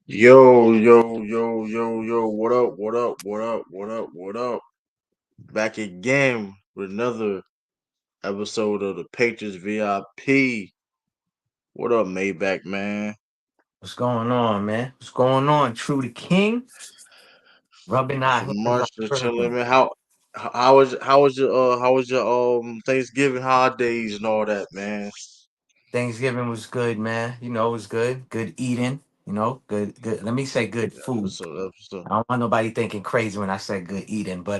Yo, yo, yo, yo, yo, what up, what up, what up, what up, what up? Back again with another episode of the Patriots VIP. What up, Maybach, man? What's going on, man? What's going on? True the King, rubbing our Nothing hands on much, just chilling, privilege. man. How was your Thanksgiving holidays and all that, man? Thanksgiving was good, man. It was good. Good eating. Good. Let me say good food. Episode. I don't want nobody thinking crazy when I say good eating, but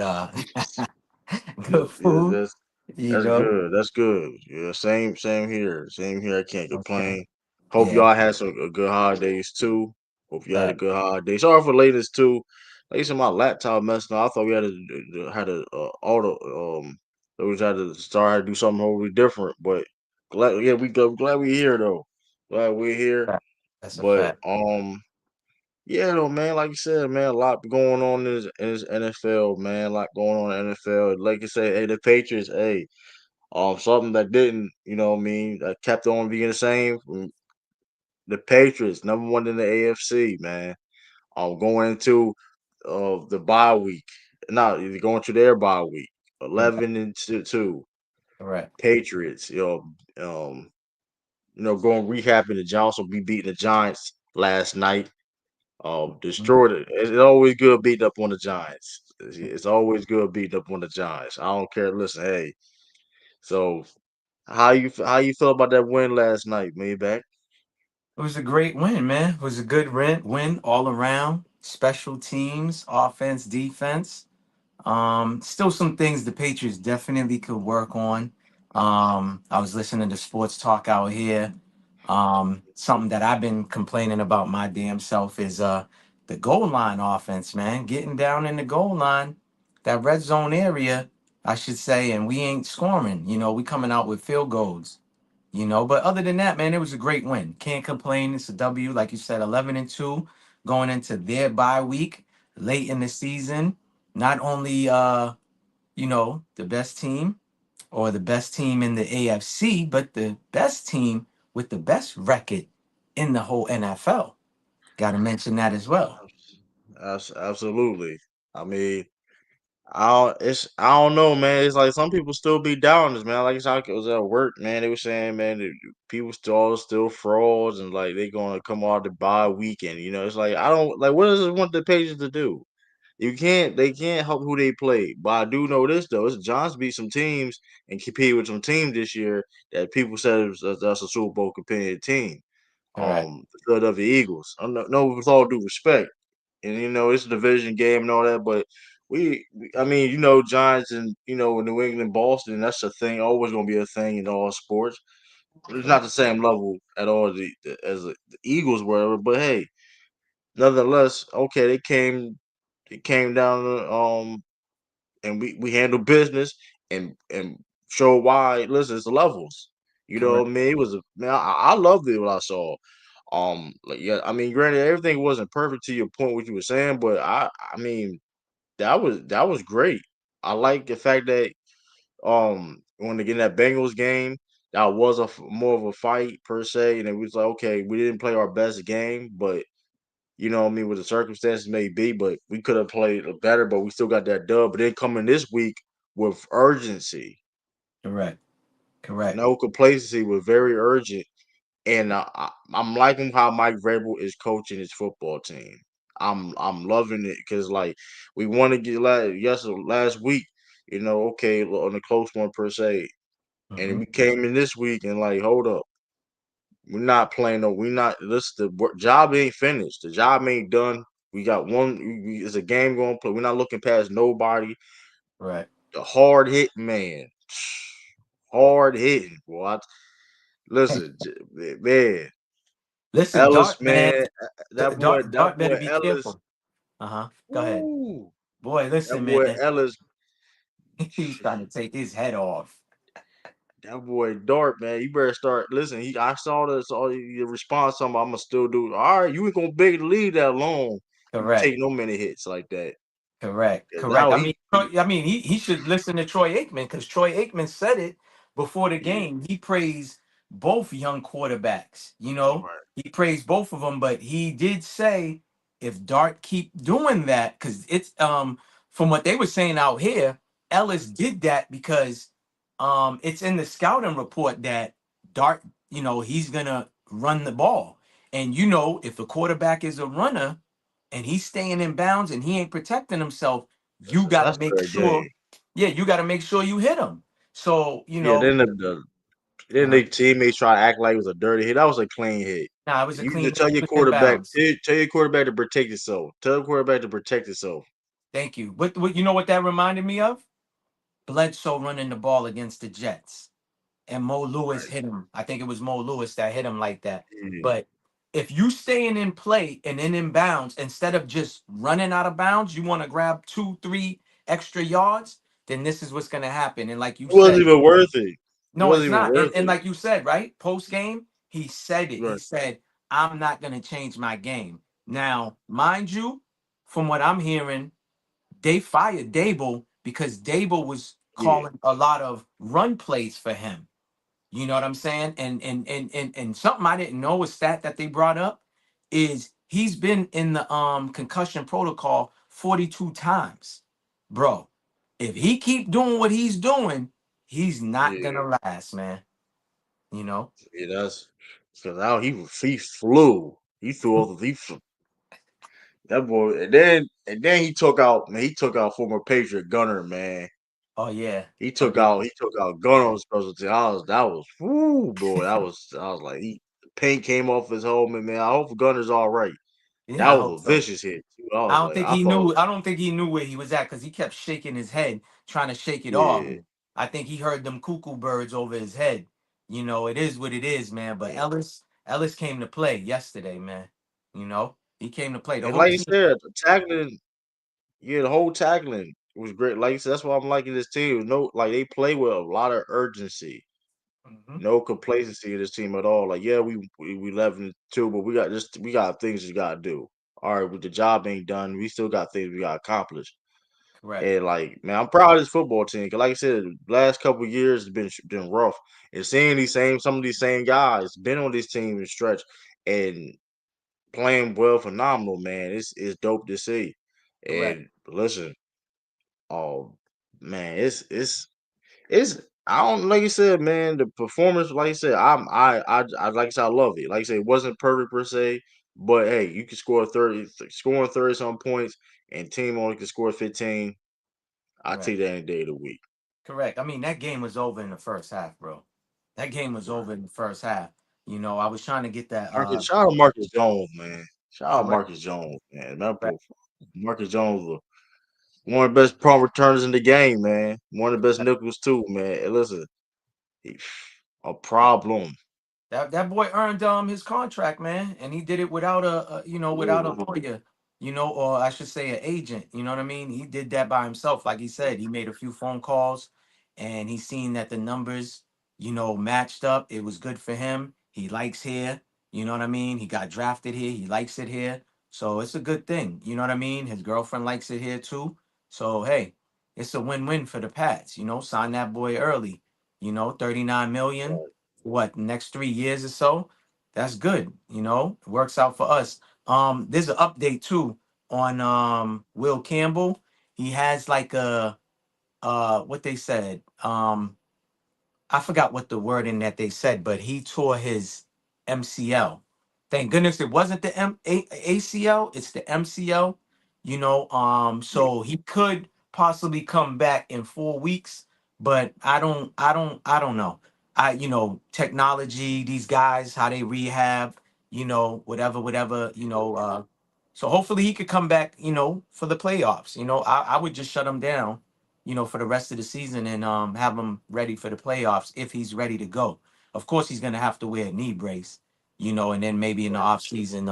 good Yeah, food. You that's know. good. That's good. Yeah, same here. Same here. I can't Okay. complain. Hope Yeah. y'all had some good holidays too. Hope you had a But good holiday. Sorry for latest too. Like I said, my laptop messed up. I thought we had a auto so we just had to start had to do something wholly different. But glad we here though. Glad we're here. that- that's a But fact. yeah, though, man. Like you said, man, a lot going on in this NFL, man. A lot going on in the NFL. Like you said, hey, the Patriots, hey, something that didn't, what I mean, that kept on being the same. The Patriots, number one in the AFC, man. Going into the bye week, not going to their bye week, Correct. 11-2 Correct. Patriots. Going recapping the Giants will be beating the Giants last night. Mhm. Destroyed it. It's always good beating up on the Giants. It's always good beating up on the Giants. I don't care. Listen, hey. So how you feel about that win last night, Maybach? It was a great win, man. It was a good win all around. Special teams, offense, defense. Still some things the Patriots definitely could work on. I was listening to sports talk out here. Something that I've been complaining about my damn self is the goal line offense, man. Getting down in the goal line, that red zone area, I should say, and we ain't scoring. We coming out with field goals. But other than that, man, it was a great win. Can't complain. It's a W, like you said, 11-2, going into their bye week late in the season. Not only the best team or the best team in the AFC, but the best team with the best record in the whole NFL. Got to mention that as well. Absolutely. I mean, I don't know, man. It's like some people still be down this, man. Like I was at work, man. They were saying, man, that people still frauds and like they gonna come out the bye weekend. It's like I don't like what does it want the Patriots to do? They can't help who they play. But I do know this though. It's Johns beat some teams and compete with some teams this year that people said that's a Super Bowl competitive team. Correct. The Philadelphia Eagles. I know with all due respect. And it's a division game and all that, but I mean, Giants and New England, Boston, that's a thing, always gonna be a thing in all sports. It's not Correct. the same level at all as the Eagles were, but hey, nonetheless, okay, they came down and we handled business and showed why. Listen, it's the levels. You know Correct. what I mean? It was a man. I loved it what I saw. Like yeah, I mean, granted, everything wasn't perfect to your point what you were saying, but I mean, that was great. I like the fact that when they get in that Bengals game, that was more of a fight per se, and it was like okay, we didn't play our best game, but you know what I mean, what the circumstances may be, but we could have played better, but we still got that dub. But then coming this week with urgency, Correct. Correct. no complacency, was very urgent. And I'm liking how Mike Vrabel is coaching his football team. I'm loving it because like we want to get last week, okay, on a close one per se, and Hmm. we came in this week and like hold up, we're not playing. No, we're not. This the job ain't finished. The job ain't done. We got one. It's a game going to play. We're not looking past nobody. Right. The hard hit man, hard hitting. Boy, listen, man, Listen, Ellis, Dart, man. man, Dart better that boy be Ellis. careful. Uh huh. Go ahead. Ooh, Boy, that listen, boy man. Ellis. He's trying to take his head off. That boy Dart, man, you better start. Listen, I saw your response. Something I'm gonna still do. All right, you ain't gonna be able to leave that long. You Correct. take no many hits like that. Correct. 'Cause Correct. now I mean, he should listen to Troy Aikman because Troy Aikman said it. before the Yeah. game, he praised both young quarterbacks. You know, Right. he praised both of them, but he did say if Dart keep doing that, because it's from what they were saying out here, Ellis did that because it's in the scouting report that Dart, he's gonna run the ball. And if a quarterback is a runner and he's staying in bounds and he ain't protecting himself, you got to That's make fair sure, game. yeah, you got to make sure you hit him. So, Yeah. Then uh they teammates try to act like it was a dirty hit. That was a clean hit. nah, it was a You clean just hit. tell He your was in quarterback, bounds. tell your quarterback to protect himself. Tell the quarterback to protect himself. Thank you. What you know what that reminded me of? Bledsoe running the ball against the Jets. And Mo Lewis Right. hit him. I think it was Mo Lewis that hit him like that. Yeah. But if you staying in play and in bounds, instead of just running out of bounds, you want to grab 2, 3 extra yards, then this is what's gonna happen. And like you It wasn't said, even worth it. It no, wasn't it's even not. worth And it. like you said, right? Post game, he said it. He Right. said, I'm not gonna change my game. Now, mind you, from what I'm hearing, they fired Dable because Dable was Yeah. calling a lot of run plays for him. You know what I'm saying? And something I didn't know, a stat that they brought up, is he's been in the concussion protocol 42 times. Bro, if he keep doing what he's doing, he's not Yeah. gonna last, man. You know? Yeah. That's because now he flew. He threw all the that boy, and then he took out former Patriot Gunner, man. Oh yeah. He Oh took yeah. out he took out Gunner on special team. That was whoo boy. I was like the paint came off his helmet, man. I hope Gunner's all right. That Yeah, I hope was a so. vicious hit too. I was like, I He thought, knew. I don't think he knew where he was at because he kept shaking his head, trying to shake it off. yeah, I think he heard them cuckoo birds over his head. It is what it is, man. But yeah. Ellis came to play yesterday, man. He came to play. The And whole like you team. said, the tackling, yeah, the whole tackling was great. Like you said, that's why I'm liking this team. No, like they play with a lot of urgency. Mhm. No complacency in this team at all. Like, yeah, we 11-2, but we got things we gotta do. All right, but the job ain't done. We still got things we gotta accomplish. Correct. And like, man, I'm proud of this football team. Cause like I said, the last couple of years has been rough. And seeing some of these same guys been on this team and stretch and playing well, phenomenal, man. It's dope to see. Correct. And listen, oh man, it's I don't like you said, man. The performance, like you said, I like I said, I love it. Like I said, it wasn't perfect per se, but hey, you can scoring 30 some points, and team only can score 15. I Correct. take that any day of the week. Correct. I mean, that game was over in the first half, bro. That game was Right. over in the first half. I was trying to get that. Shout out Marcus Jones, man. Shout out Correct. Marcus Jones, man. That Correct. boy, Marcus Jones, one of the best punt returners in the game, man. One of the best nickels too, man. And listen, he, a problem. That boy earned his contract, man, and he did it without without a Yeah, lawyer, or I should say an agent. You know what I mean? He did that by himself, like he said. He made a few phone calls, and he seen that the numbers, matched up. It was good for him. He likes here. You know what I mean? He got drafted here. He likes it here, so it's a good thing. You know what I mean? His girlfriend likes it here too. So hey, it's a win-win for the Pats. Sign that boy early. 39 million, what, next 3 years or so. That's good. It works out for us. There's an update too on Will Campbell. He has like a what they said. I forgot what the wording that they said, but he tore his MCL. Thank goodness it wasn't the ACL, it's the MCL. yeah, So he could possibly come back in 4 weeks, but I don't know. Technology, these guys, how they rehab, whatever. So hopefully he could come back, for the playoffs. I would just shut him down, for the rest of the season and have him ready for the playoffs if he's ready to go. Of course, he's gonna have to wear a knee brace, and then maybe in the right. off season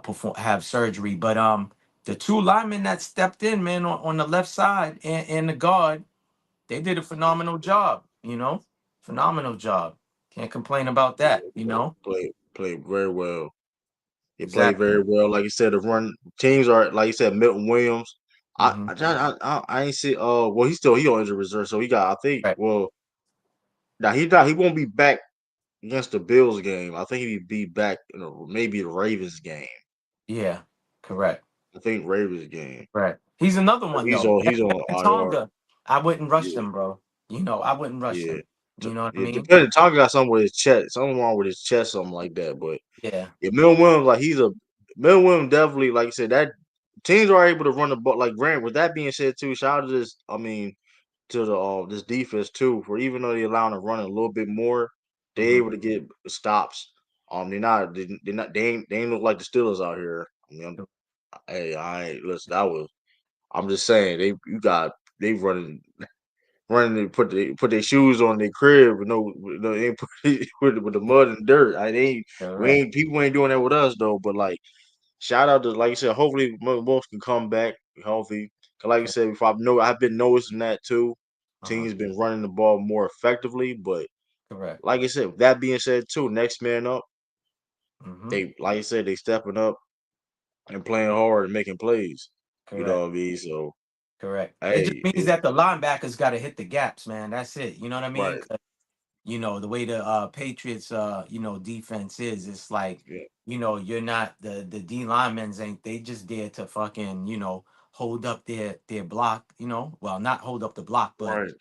perform have surgery. But the two linemen that stepped in, man, on the left side and the guard, they did a phenomenal job. Phenomenal job. Can't complain about that. Yeah, played very well. He played Exactly. very well. Like you said, the run teams are like you said, Milton Williams. Hmm. I ain't see. Well, he on injured reserve, so he got. I think. Right. Well, Now he not. He won't be back against the Bills game. I think he'd be back in maybe the Ravens game. Yeah, correct. I think Ravens game. Right. He's another one He's though. on. He's on And IR. Tonga, I wouldn't rush Yeah, them, bro. I wouldn't rush yeah. them. You know what I Yeah, mean? depending. Tonga got something with his chest, something wrong with his chest, something like that. But Yeah. yeah, Mil Williams, like Mil Williams definitely, like you said, that teams are able to run the ball. Like Grant, with that being said, too, shout out to this. I mean, to the this defense too, for even though they allow them to run a little bit more, they Hmm. able to get stops. They ain't look like the Steelers out here. I mean, hey, I ain't listen. I'm just saying they running to put their shoes on their crib with they ain't put with the mud and dirt. They ain't we Correct. ain't people ain't doing that with us though. But like shout out to like you said, hopefully most can come back healthy. 'Cause like you Correct. said before, I've been noticing that too. Uh-huh. Teams been running the ball more effectively, but Correct. like I said, that being said too, next man up, Hmm. they like I said, they stepping up and playing hard and making plays. You know Correct. what I mean? So Correct. It just hey, means that the linebackers got to hit the gaps, man. That's it. You know what I mean? right, The way the Patriots defense is, it's like, yeah, you're not the D linemen's ain't they just there to fucking, hold up their block, well, not hold up the block, but right.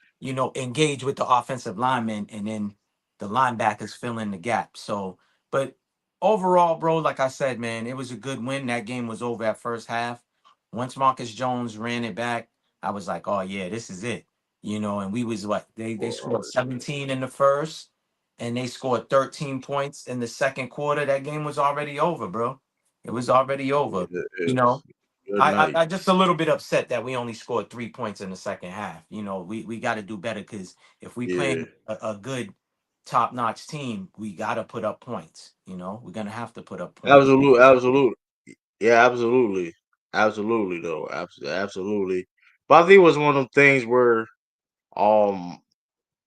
engage with the offensive linemen, and then the linebackers fill in the gap. So, but overall, bro, like I said, man, it was a good win. That game was over at first half. Once Marcus Jones ran it back, I was like, oh yeah, this is it. And we was what they scored Well, 17 in the first, and they scored 13 points in the second quarter. That game was already over, bro. It was already over. You know, good I night. just a little bit upset that we only scored 3 points in the second half. We got to do better, because if we Yeah, playing a good top notch team, we got to put up points. We're gonna have to put up points. absolutely. Yeah, absolutely. Absolutely though. Absolutely. But I think it was one of them things where um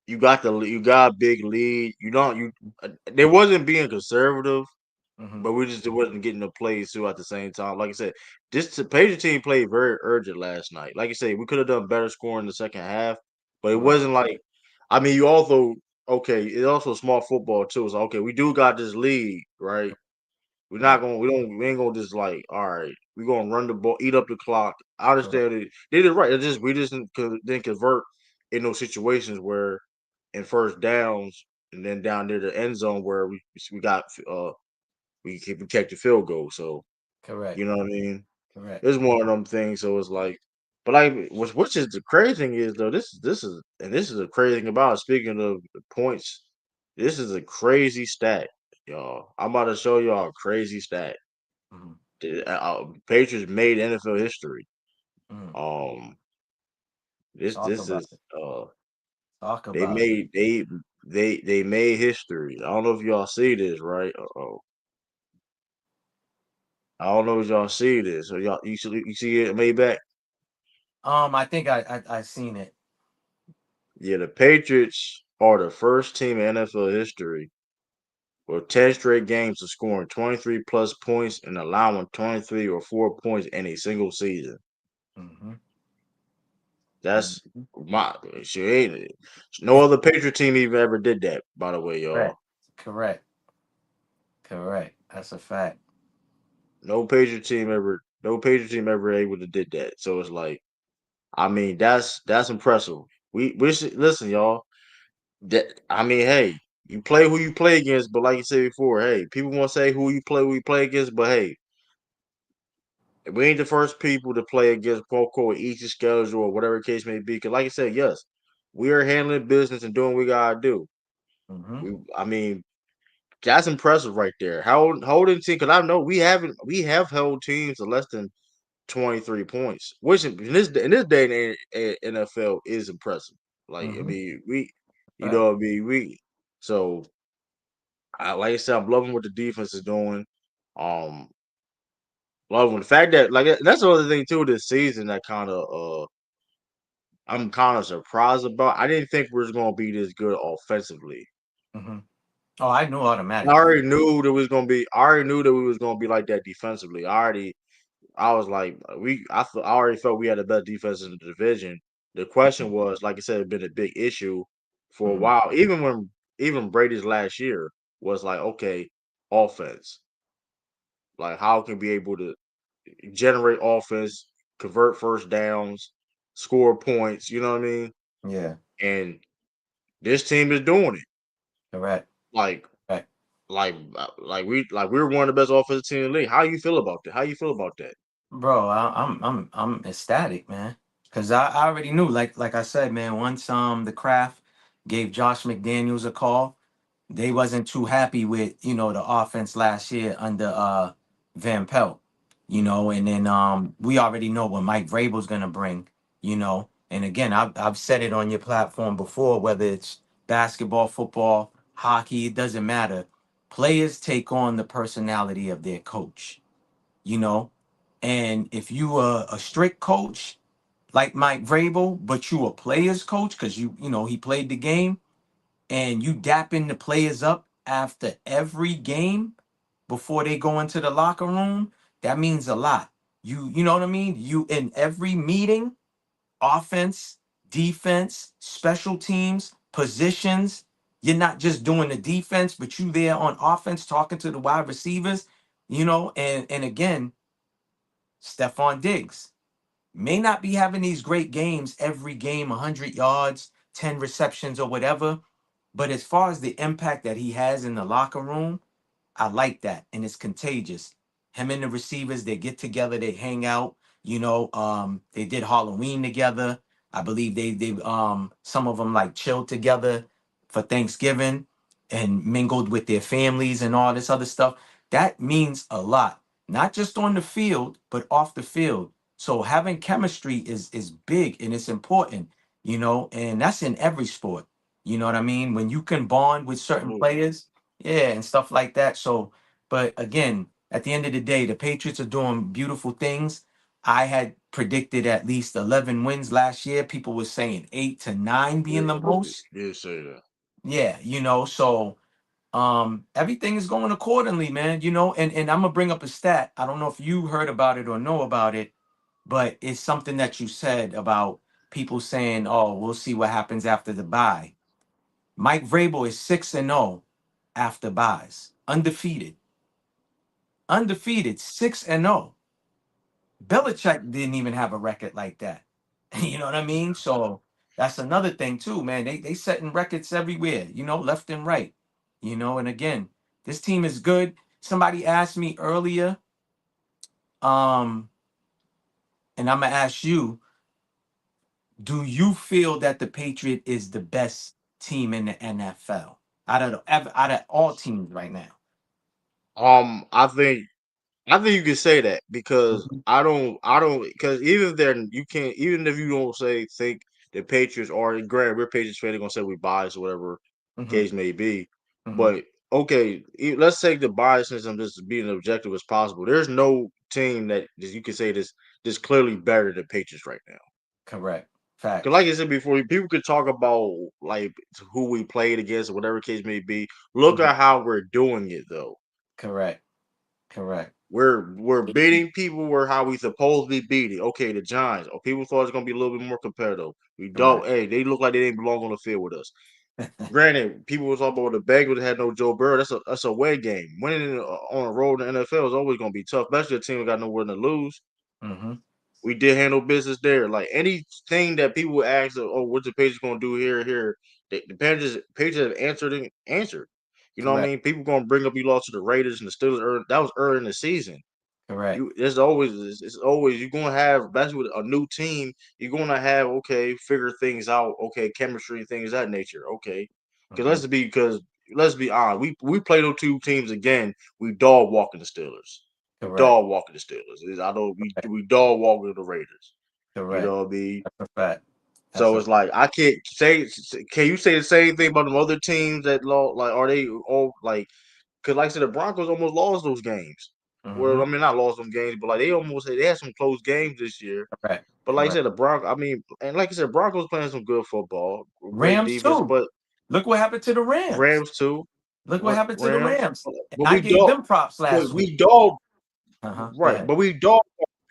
you got a big lead. You don't you They wasn't being conservative, Hmm. but we just wasn't getting the plays through at the same time. Like I said, this Patriot team played very urgent last night. Like I said, we could have done better scoring in the second half, but it Correct. wasn't like I mean you also okay, it's also small football too. So okay, we do got this lead, right? Right. We ain't gonna just like, all right, we're gonna run the ball, eat up the clock. I Correct. understand it. They did right. It's just we just didn't convert in those situations where in first downs and then down near the end zone where we got we kept the field goal. So Correct. you know what I mean? Correct. It's one of them things. So it's like, but like, which is the crazy thing is though. This is a crazy thing about it. Speaking of the points, this is a crazy stat, y'all. I'm about to show y'all a crazy stat. Hmm. The Patriots made NFL history. Hmm. Um, this Talk this about is it. Talk they about it. made they made history. I don't know if y'all see this, right? Oh, I don't know if y'all see this. So you see it Maybach? I think I seen it. Yeah, the Patriots are the first team in NFL history with 10 straight games of scoring 23 plus points and allowing 23 or 4 points in a single season. Hmm. That's Hmm. my shit. Ain't it? No other Patriot team even ever did that. By the way, y'all. Correct. Correct. Correct. That's a fact. No Patriot team ever able to did that. So it's like, I mean, that's impressive. We should listen, y'all. That I mean, hey, you play who you play against, but like you said before, hey, people want to say who you play against, but hey, we ain't the first people to play against quote unquote easy schedule or whatever the case may be. Because like I said, yes, we are handling business and doing what we gotta do. Hmm. I mean, that's impressive right there. Holding team because I know we have held teams to less than 23 points, which in this day and age, NFL is impressive. Like I Hmm. mean, we you Right. know what I mean we so like I said, I'm loving what the defense is doing. Um, loving the fact that like that's another thing too this season that kind of I'm kind of surprised about. I didn't think we was gonna be this good offensively. Hmm. Oh, I knew I automatically. already knew there was gonna be. I already knew that we was gonna be like that defensively. I was like, I already felt we had the best defense in the division. The question was, like I said, it been a big issue for a Hmm. while. Even Brady's last year was like, okay, offense. Like how can be able to generate offense, convert first downs, score points. You know what I mean? Yeah, And this team is doing it. correct. Like Correct. like we're one of the best offensive teams in the league. How you feel about that? How you feel about that? Bro, I'm ecstatic, man. Cause I already knew, like I said, man. Once the Kraft gave Josh McDaniels a call, they wasn't too happy with the offense last year under Van Pelt, and then we already know what Mike Vrabel's gonna bring, and again I've said it on your platform before, whether it's basketball, football, hockey, it doesn't matter. Players take on the personality of their coach, you know, and if you are a strict coach like Mike Vrabel, but you a players coach because he played the game and you dapping the players up after every game before they go into the locker room, that means a lot. You know what I mean? You in every meeting, offense, defense, special teams, positions. You're not just doing the defense, but you there on offense talking to the wide receivers, and again, Stephon Diggs may not be having these great games every game, 100 yards, 10 receptions or whatever, but as far as the impact that he has in the locker room, I like that, and it's contagious. Him and the receivers, they get together, they hang out. They did Halloween together. I believe they some of them like chilled together for Thanksgiving and mingled with their families and all this other stuff. That means a lot, not just on the field, but off the field. So having chemistry is big and it's important, and that's in every sport. You know what I mean? When you can bond with certain Absolutely. players, yeah, and stuff like that. So, but again, at the end of the day, the Patriots are doing beautiful things. I had predicted at least 11 wins last year. People were saying 8 to 9 being Yeah, the most. did say that. Yeah, so everything is going accordingly, man. And I'm gonna bring up a stat. I don't know if you heard about it or know about it, but it's something that you said about people saying, "Oh, we'll see what happens after the bye." Mike Vrabel is 6-0 after buys, undefeated, 6-0. Belichick didn't even have a record like that. You know what I mean? So that's another thing too, man. They setting records everywhere, left and right. And again, this team is good. Somebody asked me earlier, um, and I'm gonna ask you, do you feel that the Patriot is the best team in the NFL out of all teams right now? I think you can say that because Hmm. I don't because even then you can't even if you don't say think the Patriots are granted we're Patriots fans, they're gonna say we biased or whatever Hmm. case may be. Hmm. But okay, let's take the biasness and just being objective as possible. There's no team that you can say this clearly better than Patriots right now. Correct. Cause Facts. like I said before, people could talk about like who we played against, or whatever case may be. Look Mhm. at how we're doing it though. Correct. Correct. We're beating people where how we supposed to be beating. Okay, the Giants. Oh, people thought it was gonna be a little bit more competitive. We don't. Correct. Hey, they look like they didn't belong on the field with us. Granted, people was talking about the Bengals had no Joe Burrow. That's a away game. Winning on a road in the NFL is always gonna be tough, especially a team that got nowhere to lose. Hmm. We did handle business there. Like anything that people ask, oh, what's the Patriots gonna do here, here? The Patriots have answered and answered. You know what I Correct. mean? People gonna bring up you lost to the Raiders and the Steelers. That was early in the season. Correct. There's always it's always you're gonna have especially with a new team, you're gonna have okay, figure things out, okay, chemistry, things of that nature. Okay. Hmm. Because let's be honest, we play those two teams again, we dog walking the Steelers. We Correct. dog walking the Steelers. I know Correct. we dog walking the Raiders. You Correct. know what I mean? That's a fact. That's So a. it's like I can't say can you say the same thing about them other teams that lost like are they all like because, like I said, the Broncos almost lost those games. Well, Hmm. I mean, not lost them games, but like they had some close games this year. Correct. But like I Correct. said, the Broncos. I mean, and like I said, Broncos playing some good football, great Rams defense, too. but Look what happened to the Rams. Rams too. Look what happened to the Rams, Rams. but I we gave dog, them props but last week. we dog Uh huh. Go right, ahead. but we dog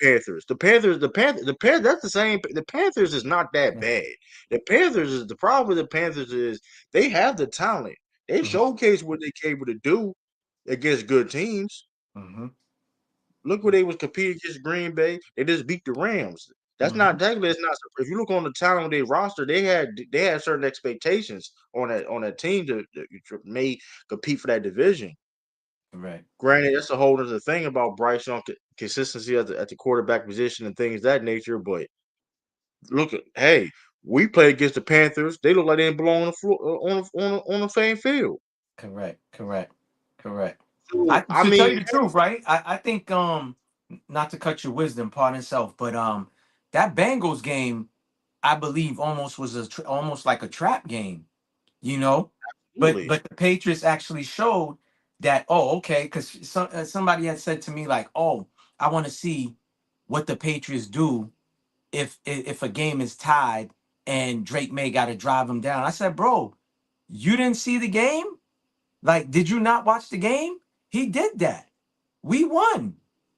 Panthers. The Panthers. That's the same. The Panthers is not that Yeah. bad. The Panthers is the problem. With the Panthers is they have the talent. They Mm-hmm. showcase what they able to do against good teams. Mm-hmm. Look where they was competing against Green Bay. They just beat the Rams. That's Mm-hmm. not technically. It's not. If you look on the talent of their roster, they had certain expectations on that team to may compete for that division. Right. Granted, that's a whole other thing about Bryce Young consistency at the quarterback position and things of that nature. But look at hey, we played against the Panthers. They look like they didn't belong on the floor on the same field. Correct. Correct. Correct. I So I to tell mean, you the truth, right? I think not to cut your wisdom, pardon self, but that Bengals game, I believe almost was almost like a trap game, you know. But absolutely. but the Patriots actually showed that, oh, okay, because somebody had said to me like, oh, I want to see what the Patriots do if a game is tied and Drake May got to drive him down. I said, bro, you didn't see the game? Like, did you not watch the game? He did that. We won.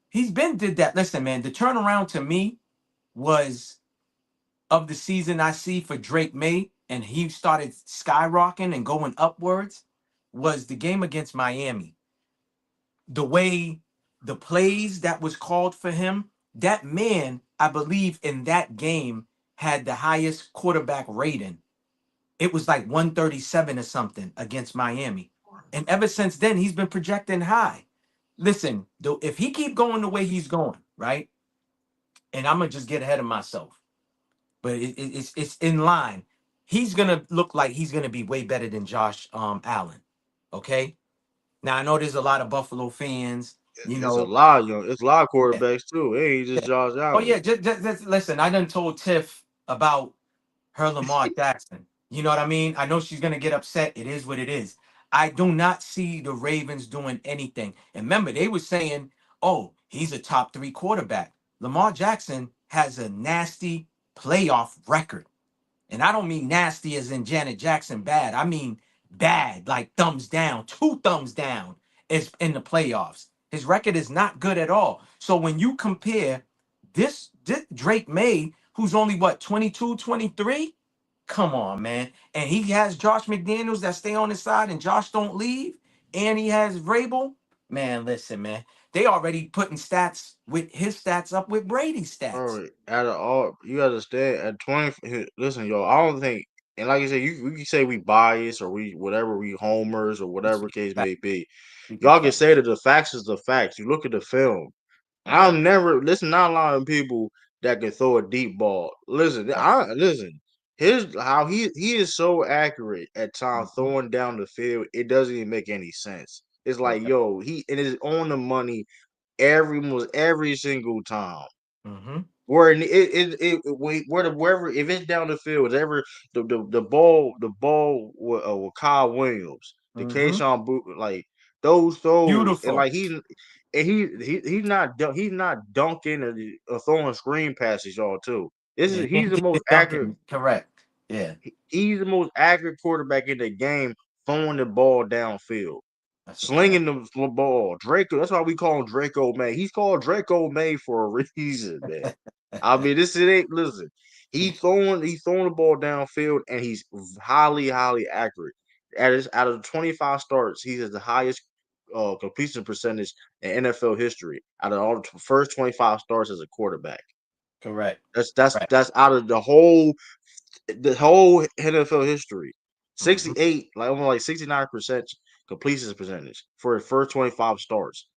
He's been did that. Listen, man, the turnaround to me was of the season I see for Drake May, and he started skyrocketing and going upwards, was the game against Miami. The way the plays that was called for him, that man, I believe in that game had the highest quarterback rating. It was like 137 or something against Miami. And ever since then, he's been projecting high. Listen, though, if he keep going the way he's going, right? And I'm gonna just get ahead of myself, but it's in line. He's gonna look like he's gonna be way better than Josh Allen. Okay. Now I know there's a lot of Buffalo fans. You It's a know, lot, It's a lot of yeah, quarterbacks too. It ain't just yeah. Josh Oh Allen. yeah, just listen. I done told Tiff about her Lamar Jackson. You know what I mean? I know she's gonna get upset. It is what it is. I do not see the Ravens doing anything. And remember, they were saying, "Oh, he's a top three quarterback." Lamar Jackson has a nasty playoff record. And I don't mean nasty as in Janet Jackson bad. I mean bad, like thumbs down, two thumbs down is in the playoffs. His record is not good at all. So when you compare this Drake May, who's only what, 22, 23, come on, man. And he has Josh McDaniels that stay on his side and Josh don't leave. And he has Vrabel. Man, listen, man. They already putting stats with his stats up with Brady's All stats. right, out of all, you understand at 20. Listen, y'all. I don't think, and like I said, we can say we bias or we whatever we homers or Let's whatever keep it case fact. may be. Keep it Y'all can fact. say that the facts is the facts. You look at the film. Right. I'm never listen. Not a lot of people that can throw a deep ball. Listen, Right. I listen. His how he is so accurate at times Mm-hmm. throwing down the field. It doesn't even make any sense. It's like Correct. yo, he it is on the money every single time. Mm-hmm. Where wherever if it's down the field, whatever the ball with Kyle Williams, the Mm-hmm. Kayshawn Boot, like those throws, and Beautiful. like he's not dunking or throwing screen passes, y'all too. This Yeah, is he he's ain't the getting most it accurate. dunking. Correct. Yeah, He's the most accurate quarterback in the game, throwing the ball downfield. that's a fact. Slinging the ball. Draco, that's why we call him Draco May. He's called Draco May for a reason, man. I mean, this it ain't listen. He's throwing the ball downfield and he's highly accurate. Out of the 25 starts, he has the highest completion percentage in NFL history out of all the first 25 starts as a quarterback. Correct. That's that's Right. that's out of the whole NFL history. Mm-hmm. 68, like almost like 69% completion percentage for his first 25 starts.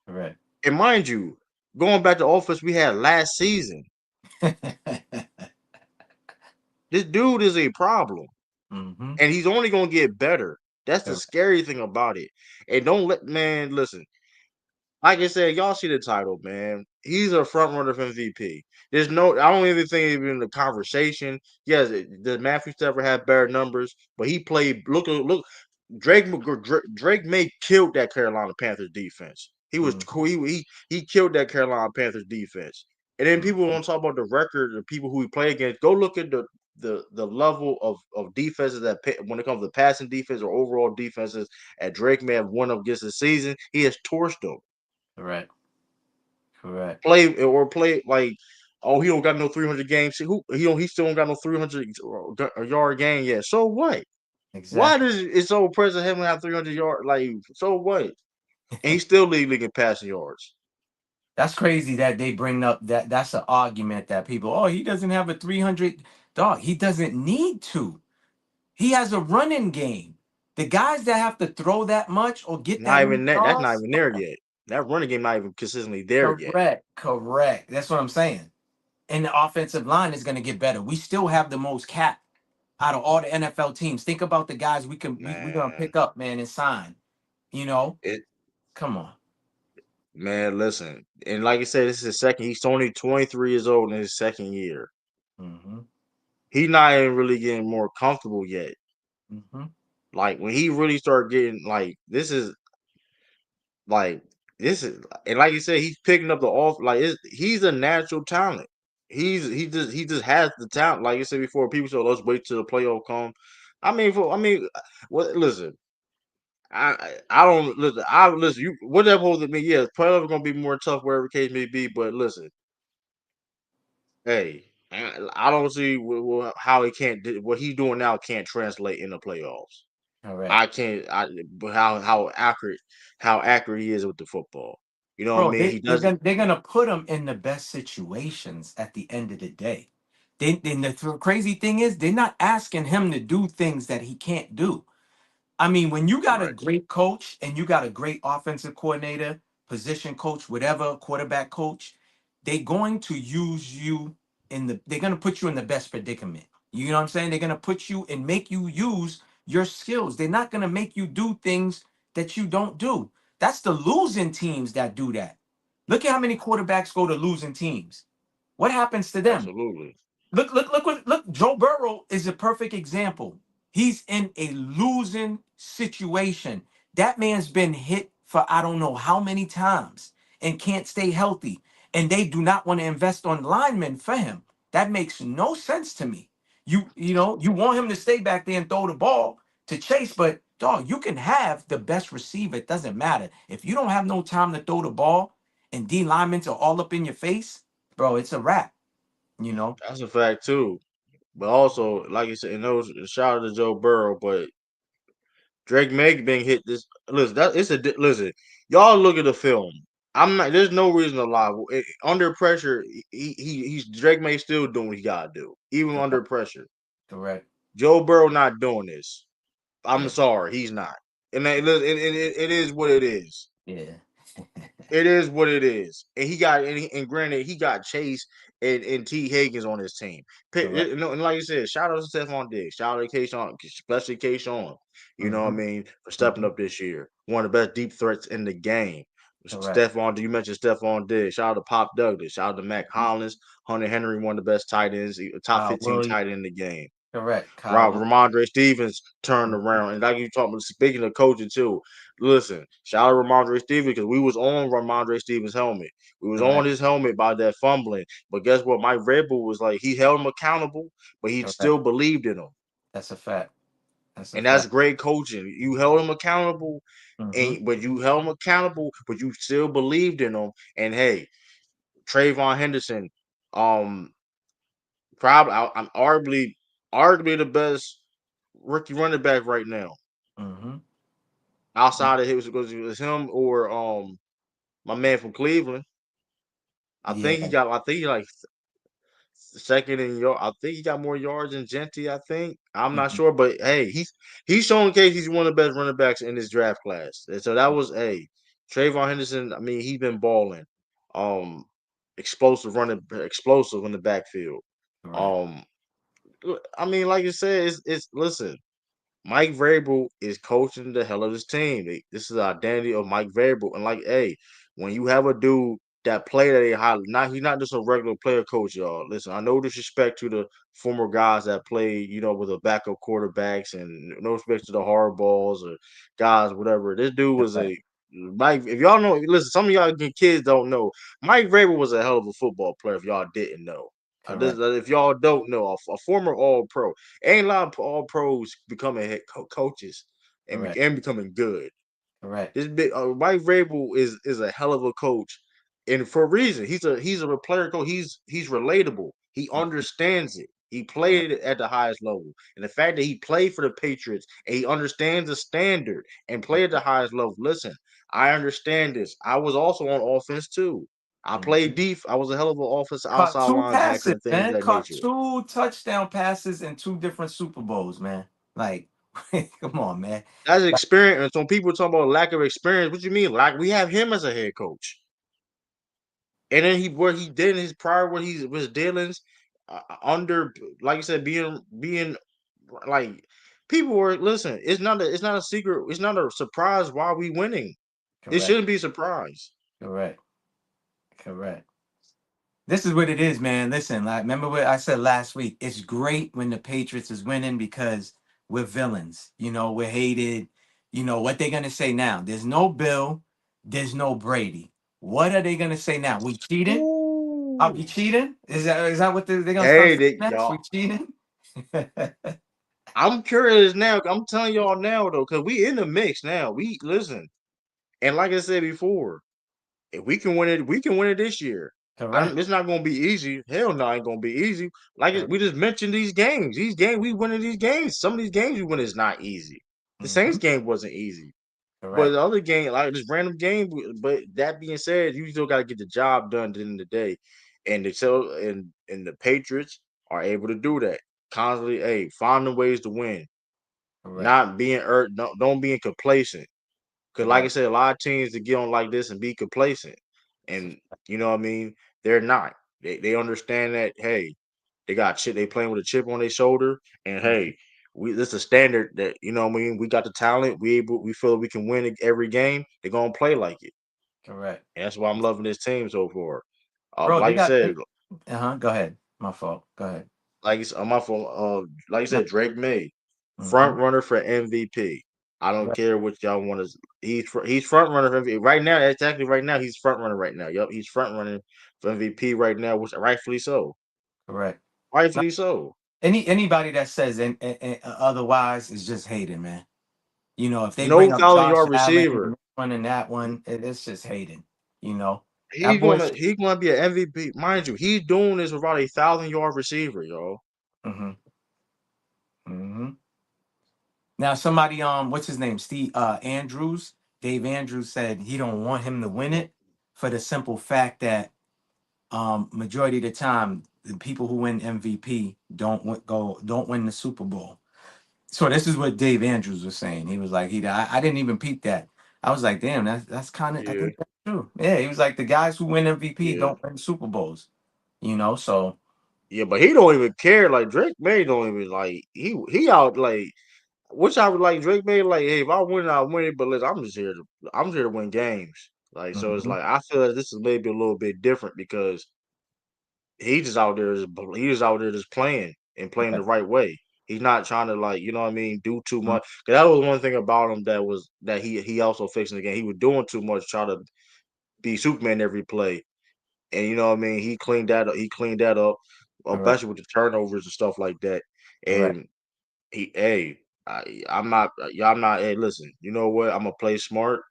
Correct. And mind you, going back to offense we had last season, this dude is a problem. Mm-hmm. And he's only gonna get better. That's the Correct. scary thing about it. And don't let man listen. Like I said, y'all see the title, man. He's a front runner for MVP. There's no, I don't even think even in the conversation. Yes, does Matthew Stafford have better numbers? But he played. Look. Drake May killed that Carolina Panthers defense. He was cool. Mm-hmm. He killed that Carolina Panthers defense. And then people Mm-hmm. don't talk about the record of people who he played against. Go look at the level of defenses when it comes to passing defense or overall defenses at Drake May have won up against the season. He has torched them. Correct. Correct. play like, oh, he don't got no 300 games. He still don't got no 300 yard game yet. So what? Why Exactly. does it so impressive him have 300 yard? Like, so what? And he still leading in passing yards. That's crazy that they bring up that. That's an argument that people, oh, he doesn't have a 300. Dog, he doesn't need to. He has a running game. The guys that have to throw that much or get that Not many even that. That's not yards. even there yet. That running game not even consistently there yet. Correct. Correct. That's what I'm saying. And the offensive line is going to get better. We still have the most cap out of all the NFL teams. Think about the guys we're gonna Man, pick up, man, and sign. You know, it come on. man, listen. And like I said, this is his second. He's only 23 years old in his second year. Mm-hmm. He's not even really getting more comfortable yet. Mm-hmm. Like when he really started getting like this is and like you said, he's picking up the off he's a natural talent. He just has the talent. Like you said before, people say, let's wait till the playoff come. What listen, I don't listen. I listen. You whatever holds it me. Yeah, playoffs are gonna be more tough, wherever the case may be. But listen, hey, I don't see how he can't what he's doing now can't translate in the playoffs. Correct. I can't. But how accurate he is with the football. You know what I Bro, mean? He doesn't. they're gonna put him in the best situations at the end of the day. Then the crazy thing is they're not asking him to do things that he can't do. I mean, when you got a Correct. great coach and you got a great offensive coordinator, position coach, whatever, quarterback coach, they're going to use you they're going to put you in the best predicament. You know what I'm saying? They're going to put you and make you use your skills. They're not going to make you do things that you don't do. That's the losing teams that do that. Look at how many quarterbacks go to losing teams. What happens to them? Absolutely. Look. Joe Burrow is a perfect example. He's in a losing situation. That man's been hit for I don't know how many times and can't stay healthy. And they do not want to invest on linemen for him. That makes no sense to me. You want him to stay back there and throw the ball to Chase, but dog, you can have the best receiver. It doesn't matter if you don't have no time to throw the ball and D linemen are all up in your face, bro. It's a wrap. You know. That's a fact too. But also, like you said, shout out to Joe Burrow, but Drake Maye being hit this. Listen, listen. Y'all look at the film. I'm not. There's no reason to lie. Under pressure, he's Drake May still doing what he gotta do, even under Correct. pressure. Correct. Joe Burrow not doing this. I'm Yeah. sorry, he's not. And it is what it is. Yeah. It is what it is. And and granted, he got Chase and T. Higgins on his team. Correct. And like you said, shout out to Stephon Diggs. Shout out to Kayshawn, especially Kayshawn. You know what I Mm-hmm. mean? For stepping Mm-hmm. up this year. One of the best deep threats in the game. Correct. You mentioned Stephon Diggs. Shout out to Pop Douglas. Shout out to Mac Mhm. Hollins. Hunter Henry, one of the best tight ends, top Kyle 15 Williams. tight end in the game. Correct. Kyle Rob Williams. Ramondre Stevens turned Mhm. around, and like you talking about, speaking of coaching too. Listen, shout out to Ramondre Stevens because we was on Ramondre Stevens' helmet. We was on Correct. his helmet by that fumbling. But guess what? Mike Vrabel was like he held him accountable, but he Correct. still believed in him, That's a fact. That's a and that's fact. great coaching. You held him accountable, Mm-hmm. and but you held him accountable, but you still believed in him. And hey, Trayvon Henderson, um, probably I'm arguably the best rookie running back right now. Mm-hmm. Outside of it was him or my man from Cleveland. Yeah. I think he like second in yard. I think he got more yards than Genty. I think I'm not Mm-hmm. sure, but hey, he's showing case he's one of the best running backs in this draft class. And so that was Trayvon Henderson. I mean, he's been balling, um, explosive in the backfield. Correct. Um, I mean, like you said, it's listen. Mike Vrabel is coaching the hell of his team. This is the identity of Mike Vrabel. And like, hey, when you have a dude that play that they highly, not he's not just a regular player coach, y'all. Listen, I know disrespect to the former guys that played, with the backup quarterbacks, and no respect to the hardballs or guys, whatever. This dude was Correct. a Mike. If y'all know, listen, some of y'all kids don't know. Mike Vrabel was a hell of a football player. If y'all didn't know. Correct. If y'all don't know, a former All Pro. Ain't a lot of all pros becoming head coaches Correct. and becoming good. Correct. This big Mike Vrabel is a hell of a coach, and for a reason. He's a player coach. He's relatable. He understands it. He played it at the highest level, and the fact that he played for the Patriots and he understands the standard and played at the highest level. Listen, I understand this. I was also on offense too. I played deep. I was a hell of an offensive Caught outside two linebacker passes, and things of man. that Caught nature. two touchdown passes in two different Super Bowls, man. Like, come on, man. That's experience. When people talk about lack of experience, what you mean? Like we have him as a head coach. And then what he did in his prior, what he was dealings under, like you said, being like people were listen. It's not a secret. It's not a surprise why we winning. It Correct, shouldn't be a surprise. correct, correct. This is what it is, man. Listen, like remember what I said last week. It's great when the Patriots is winning because we're villains. You know, we're hated. You know what they're gonna say now? There's no Bill. There's no Brady. What are they gonna say now? We cheating? Are we Ooh. cheating? Is that what they're gonna start Hey, saying next? y'all. We cheating? I'm curious now. I'm telling y'all now though, because we in the mix now. We listen, and like I said before, if we can win it, we can win it this year. Correct. It's not gonna be easy. Hell no, it ain't gonna be easy. Like Correct. we just mentioned these games. These games we winning these games. Some of these games we win is not easy. The Saints Hmm. game wasn't easy. But Correct. the other game, like this random game, but that being said, you still gotta get the job done at the end of the day. And and the Patriots are able to do that. Constantly, hey, finding ways to win. Correct. Not being don't being complacent. Cause like I Correct. said, a lot of teams to get on like this and be complacent. It's a And you know what I mean? They're not. They understand that hey, they got chip, they playing with a chip on their shoulder, and fact. hey, this is a standard that you know what I mean, we got the talent, we feel we can win every game, they're gonna play like it. Correct. And that's why I'm loving this team so far. Bro, they Like I got said, uh-huh. Go ahead. My fault. Go ahead. my phone, like I No. said, Drake May, Mm-hmm. front runner for MVP. I don't Correct. care what y'all want to. He's front runner for MVP right now. Exactly right now, he's front runner right now. Yep, he's front running for MVP right now, which rightfully so. Correct. Now, Rightfully so. anybody that says otherwise is just hating, man. You know, if they No bring up 1,000 yard Josh Allen and receiver. this one and that one, it's just hating. You know, that He's boy's. gonna be an MVP, mind you. He's doing this without 1,000 yard receiver, y'all. Hmm. Hmm. Now somebody, what's his name? Steve Andrews, Dave Andrews said he don't want him to win it for the simple fact that majority of the time the people who win MVP don't win the Super Bowl. So this is what Dave Andrews was saying. He was like, I didn't even peep that. I was like, damn, that's kind of I Yeah, think that's true. Yeah, he was like the guys who win MVP yeah. don't win Super Bowls. You know, so Yeah, but he don't even care. Like Drake May don't even like he out like which I would like Drake May like, hey, if I win, I win it. But listen, I'm here to win games. Like so, it's mhm, like I feel that this is maybe a little bit different because he just out there just playing and playing the correct, right way. He's not trying to like you know what I mean do too mhm, much. 'Cause that was one thing about him that he also fixing the game. He was doing too much, trying to be Superman every play. And you know what I mean? He cleaned that up. He cleaned that up, correct, especially with the turnovers and stuff like that. correct, And hey, I'm not, y'all not. Hey, listen, you know what? I'm gonna play smart.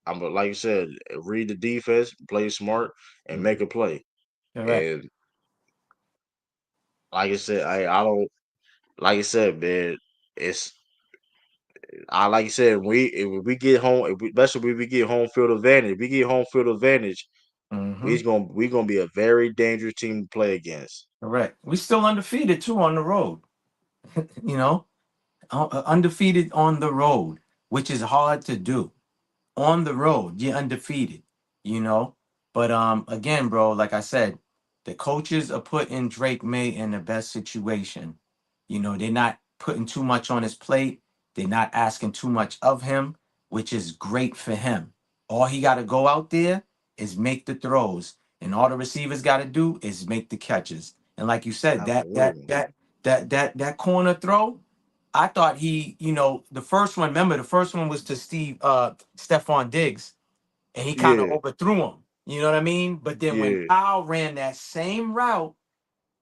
I'm gonna, like you said, read the defense, play smart, and mhm, make a play. correct. And like I said, I don't, like I said, man, it's, I like you said, if we get home, especially if we get home field advantage, if we get home field advantage, Hmm. we gonna be a very dangerous team to play against. Correct. We still undefeated too on the road. You know, undefeated on the road, which is hard to do. On the road, you're undefeated, you know. But again, bro, like I said, the coaches are putting Drake May in the best situation. You know, they're not putting too much on his plate. They're not asking too much of him, which is great for him. All he got to go out there is make the throws, and all the receivers got to do is make the catches. And like you said, Absolutely. that corner throw, I thought you know, the first one, remember the first one was to Stephon Diggs, and he kind of Yeah, overthrew him. You know what I mean? But then when yeah. Kyle ran that same route,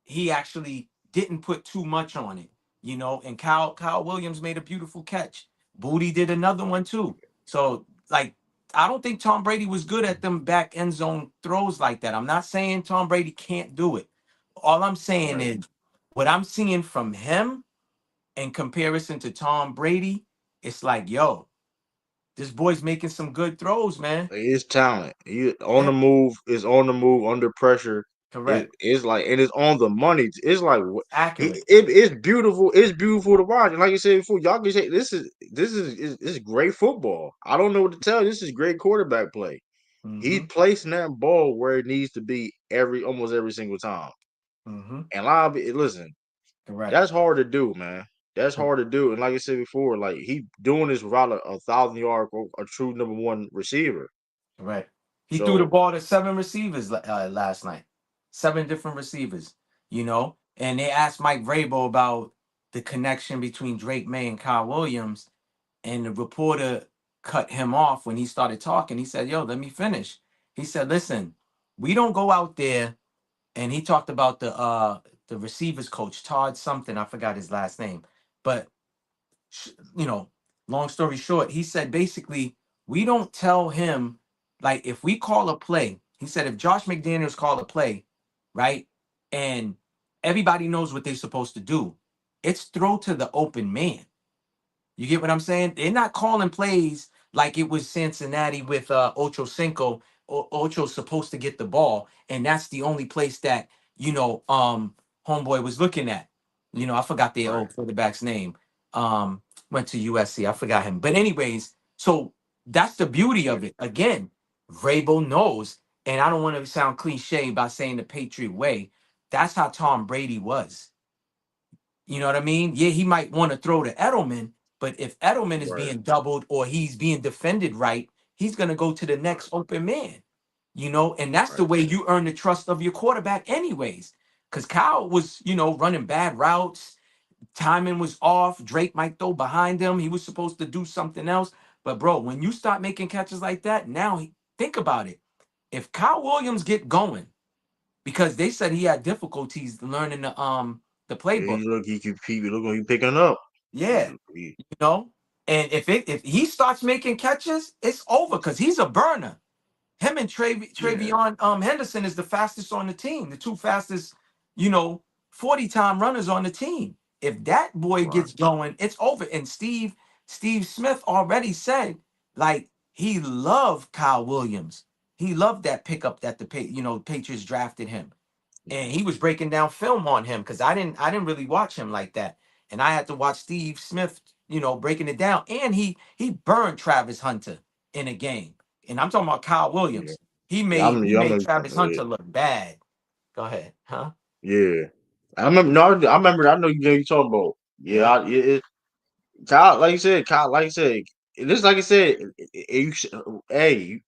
he actually didn't put too much on it. You know, and Kyle Williams made a beautiful catch. Booty did another one too. So like I don't think Tom Brady was good at them back end zone throws like that. I'm not saying Tom Brady can't do it. All I'm saying Right. is what I'm seeing from him in comparison to Tom Brady, it's like, yo, this boy's making some good throws, man. It's talent. He on Yeah, the move. Is on the move under pressure. It correct. is like and it's on the money. It's like Accurate. it's beautiful. It's beautiful to watch. And like you said before, y'all can say this is great football. I don't know what to tell you. This is great quarterback play. He's Mm-hmm. placing that ball where it needs to be almost every single time. Mm-hmm. And listen, Correct. that's hard to do, man. That's hard to do. And like I said before, like he doing this without a 1,000 yard, a true number one receiver. Correct. He threw the So ball to seven receivers last night. Seven different receivers, you know? And they asked Mike Vrabel about the connection between Drake Maye and Kyle Williams. And the reporter cut him off when he started talking. He said, yo, let me finish. He said, listen, we don't go out there. And he talked about the receivers coach, Todd something. I forgot his last name. But you know, long story short, he said basically we don't tell him, like, if we call a play. He said if Josh McDaniels call a play, right, and everybody knows what they're supposed to do, it's throw to the open man. You get what I'm saying? They're not calling plays like it was Cincinnati with Ocho Cinco. Ocho's supposed to get the ball, and that's the only place that homeboy was looking at. I forgot the right, old quarterback's name. Went to USC. I forgot him. But anyways, so that's the beauty yeah, of it. Again, Vrabel knows, and I don't want to sound cliche by saying the Patriot way. That's how Tom Brady was. You know what I mean? Yeah, he might want to throw to Edelman, but if Edelman is right, being doubled or he's being defended right, he's going to go to the right, next open man. And that's the right. way you earn the trust of your quarterback, anyways. Because Kyle was, running bad routes, timing was off. Drake might throw behind him. He was supposed to do something else. But bro, when you start making catches like that, now think about it. If Kyle Williams get going, because they said he had difficulties learning the Yeah, playbook. he look like he picking up. Yeah, He- you know. And if he starts making catches, it's over because he's a burner. Him and yeah, Travion Henderson is the fastest on the team, the two fastest, 40-time runners on the team. If that boy right, gets going, it's over. And Steve Smith already said, like, he loved Kyle Williams. He loved that pickup that Patriots drafted him, and he was breaking down film on him because I didn't really watch him like that, and I had to watch Steve Smith, breaking it down, and he burned Travis Hunter in a game, and I'm talking about Kyle yeah. Williams. He Yeah, made he made Travis Hunter look bad. Go ahead, huh? yeah. I remember. No, I remember. I know you talking about. Yeah, Yeah. Kyle, like you said, this like I said, hey,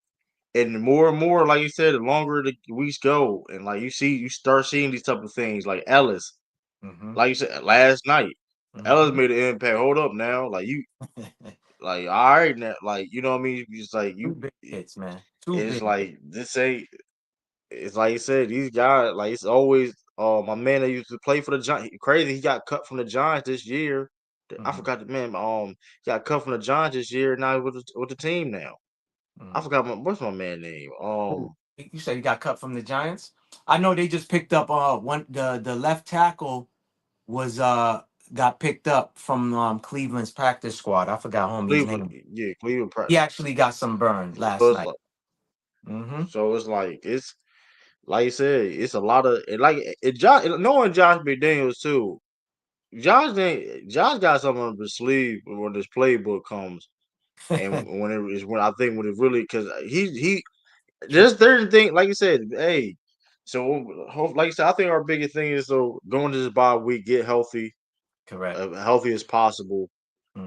and more and more, like you said, the longer the weeks go, and like you start seeing these type of things, like Ellis, Mm-hmm. like you said last night, Ellis Mm-hmm. made an impact. Hold up now, like like all right now, like you know what I mean. It's like Two big hits, man. Two it's big hits. like this ain't. It's like you said, these guys, like it's always. My man that used to play for the Giants, crazy. He got cut from the Giants this year. I Mm-hmm. forgot the man. He got cut from the Giants this year. Now he's with the team now. I Mm-hmm. forgot what's my man name. Who? You said he got cut from the Giants. I know they just picked up one the left tackle was got picked up from Cleveland's practice squad. I forgot homie's Cleveland, name. yeah, Cleveland. He actually got some burn last So it's night. like, Mm-hmm. it's like you said, it's a lot of Josh. Knowing Josh McDaniels too, Josh got something up his sleeve when this playbook comes, and when it is when I think when it really because he True. there's certain thing like you said, hey. So, like you said, I think our biggest thing is so going to this bye week, get healthy, Correct. healthy as possible,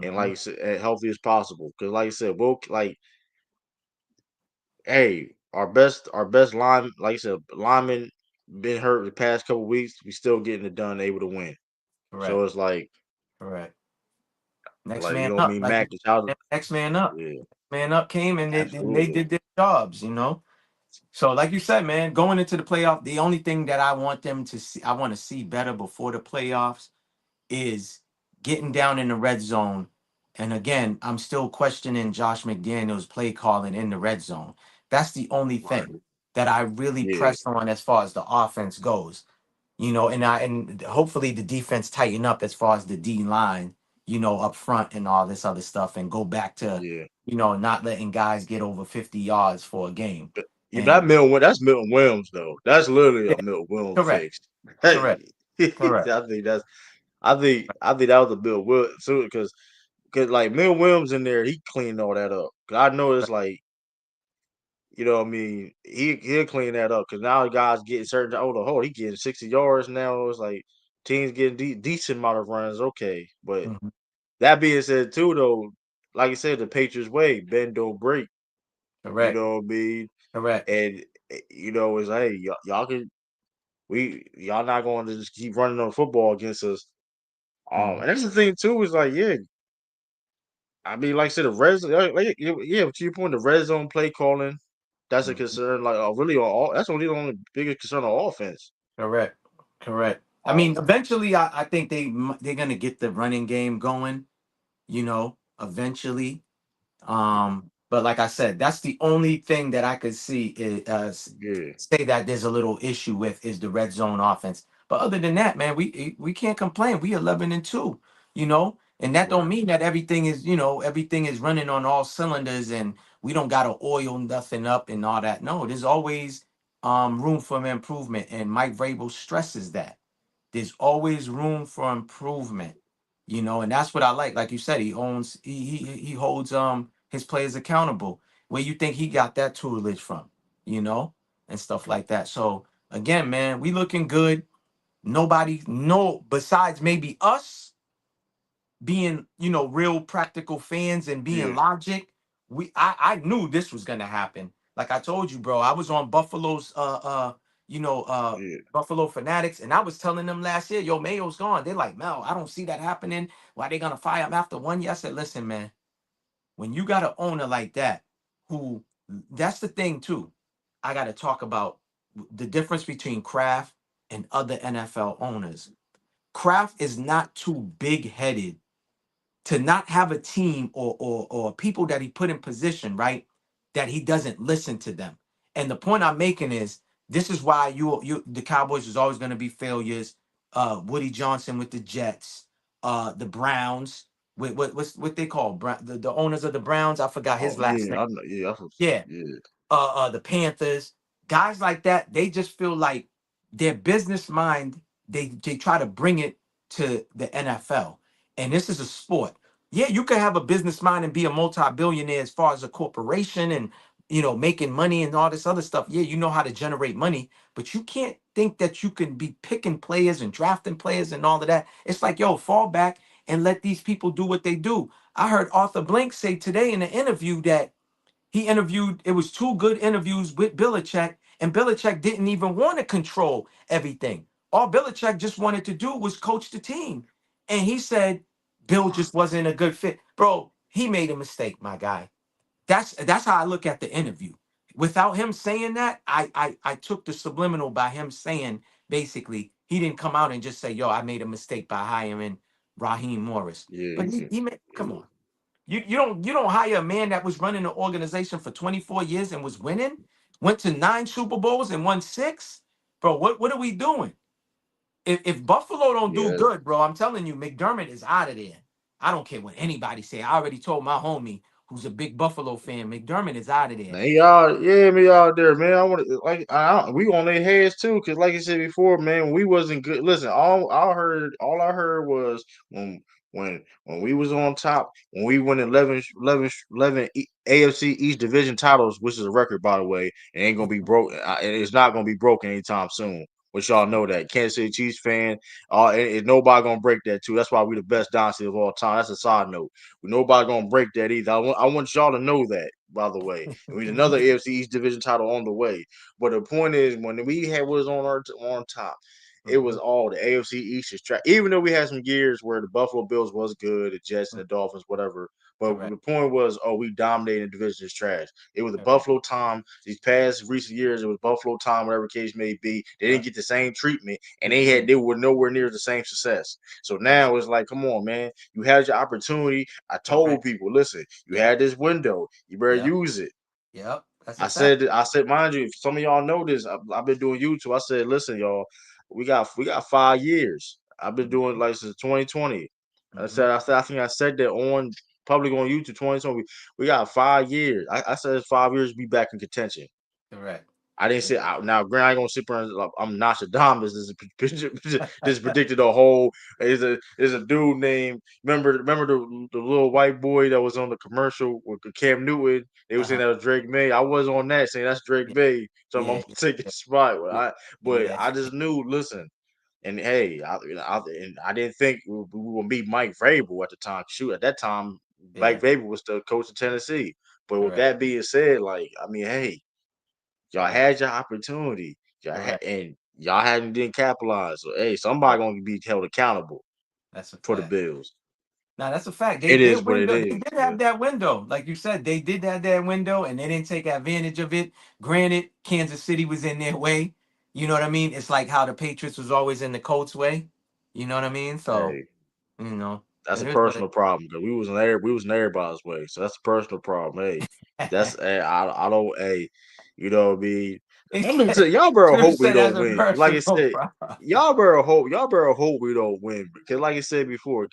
and Mm-hmm. like you said, healthy as possible. Because, like you said, we'll like hey, our best line, like I said, lineman been hurt the past couple weeks. We still getting it done, able to win. So Correct. it's Correct. Next you man know what I up, mean, like you Mac is out. said, next man up. Yeah, Man up came and they absolutely. did their jobs. So like you said, man, going into the playoff, the only thing that I want them to see, I want to see better before the playoffs is getting down in the red zone And again, I'm still questioning Josh McDaniels' play calling in the red zone. That's the only Right. thing that I really Yeah. press on as far as the offense goes. And hopefully the defense tighten up as far as the D line, up front and all this other stuff, and go back to, Yeah. not letting guys get over 50 yards for a game. Yeah, And That's Milton Williams though. That's literally yeah, a Milton Williams correct, fix. correct, correct. I think that was a Bill Williams too, because like Milton Williams in there, he cleaned all that up. 'Cause I know it's like, you know what I mean, he'll clean that up because now the guys getting certain. Oh, he getting 60 yards now. It's like teams getting decent amount of runs. Okay, but Mhm. that being said too, though, like I said, the Patriots way bend don't break. You Correct, know what I mean? correct. And it's like, hey, y'all can y'all not going to just keep running on football against us. Mhm. And that's the thing too is like, yeah, I mean, like I said, the yeah, to your point, the red zone play calling, that's a Mhm. concern. Like, really, on all that's only the only biggest concern on offense. Correct, correct. I Um, mean, eventually, I think they're gonna get the running game going. Eventually. But like I said, that's the only thing that I could see yeah, say that there's a little issue with is the red zone offense. But other than that, man, we can't complain. We 11-2, and that don't right, mean that everything is running on all cylinders and we don't gotta oil nothing up and all that. No, there's always room for improvement, and Mike Vrabel stresses that. There's always room for improvement, and that's what I like. Like you said, he holds his players accountable. Where you think he got that tutelage from, you know, and stuff like that. So again, man, we looking good. Nobody, no, besides maybe us being, real practical fans and being yeah, logic, I knew this was gonna happen. Like I told you, bro, I was on Buffalo's you know yeah, Buffalo Fanatics, and I was telling them last year, yo, Mayo's gone. They're like, Mel, I don't see that happening. Why they gonna fire him after 1 year? I said, listen, man, when you got an owner like that, who that's the thing too. I gotta talk about the difference between Kraft and other NFL owners. Kraft is not too big headed to not have a team or people that he put in position, right? That he doesn't listen to them. And the point I'm making is this is why you the Cowboys is always going to be failures. Woody Johnson with the Jets, the Browns, what they call the owners of the Browns. I forgot his last name. I know, yeah, Yeah, yeah, the Panthers, guys like that, they just feel like their business mind, they try to bring it to the NFL. And this is a sport. Yeah, you can have a business mind and be a multi-billionaire as far as a corporation and making money and all this other stuff. Yeah, you know how to generate money, but you can't think that you can be picking players and drafting players and all of that. It's like, yo, fall back and let these people do what they do. I heard Arthur Blank say today in an interview that he interviewed, it was two good interviews with Belichick, and Belichick didn't even want to control everything. All Belichick just wanted to do was coach the team. And he said Bill just wasn't a good fit. Bro, he made a mistake, my guy. That's how I look at the interview. Without him saying that, I took the subliminal by him saying basically he didn't come out and just say, yo, I made a mistake by hiring Raheem Morris. yeah, But he can, he made, come yeah. on. You don't hire a man that was running an organization for 24 years and was winning, went to 9 Super Bowls and won six. Bro, what are we doing? If Buffalo don't do Yeah, good, bro, I'm telling you, McDermott is out of there. I don't care what anybody say. I already told my homie who's a big Buffalo fan, McDermott is out of there. man, y'all, yeah, me out there, man. I want to we on their heads too, cause like I said before, man, we wasn't good. Listen, all I heard was when we was on top, when we won 11 AFC East Division titles, which is a record by the way, it ain't gonna be broke. It's not gonna be broken anytime soon. Which y'all know that Kansas City Chiefs fan, nobody gonna break that too. That's why we the best dynasty of all time. That's a side note. Nobody gonna break that either. I want y'all to know that, by the way. And we another AFC East division title on the way. But the point is, when we had was on top, it was Mhm, all the AFC East is track. Even though we had some years where the Buffalo Bills was good, the Jets and the Dolphins, whatever. But Correct. the point was, oh, we dominated the division is trash. It was the Correct. Buffalo Tom. These past recent years, it was Buffalo Tom, whatever case may be. They didn't Yep. get the same treatment, and Mm-mm. they were nowhere near the same success. So That's now it's like, come on, man, you had your opportunity. I told correct. people, listen, you Yep. had this window, you better Yep. use it. Yep. That's a fact. I said, mind you, if some of y'all know this, I've been doing YouTube. I said, listen, y'all, we got 5 years. I've been doing Mm-hmm. like since 2020. Mm-hmm. I think I said that on public on YouTube 2020. We got 5 years. I said it's 5 years to be back in contention. Correct. I didn't say Correct. now. Grant, I ain't gonna sit there and I'm Nostradamus. This predicted a whole. Is a dude named remember the little white boy that was on the commercial with Cam Newton. They were saying Uh-huh. that was Drake Maye. I was on that saying that's Drake Yeah. Maye. So I'm Yeah. gonna take his spot. Yeah. But Yeah. I just knew. Listen, and hey, and I didn't think we would beat Mike Vrabel at the time. Shoot, at that time, Yeah. Mike Vrabel was the coach of Tennessee. But with Correct. that being said, like I mean, hey. Y'all Correct. had your opportunity. Correct. And y'all hadn't didn't capitalize. So hey, Correct. somebody gonna be held accountable That's a for the fact. Bills. Now that's a fact. It They is what it window. They is. did Yeah. have that window, like you said. They did have that window, and they didn't take advantage of it. Granted, Kansas City was in their way. You know what I mean? It's like how the Patriots was always in the Colts' way. You know what I mean? So Hey, you know, that's it a is what it. personal problem because we was in everybody's way. So that's a personal problem. Hey, that's hey, I don't hey, you know what I mean? He I'm gonna said, tell y'all better Drew hope we said that's don't a win. Like I personal said, problem. y'all better hope we don't win. Because like I said before,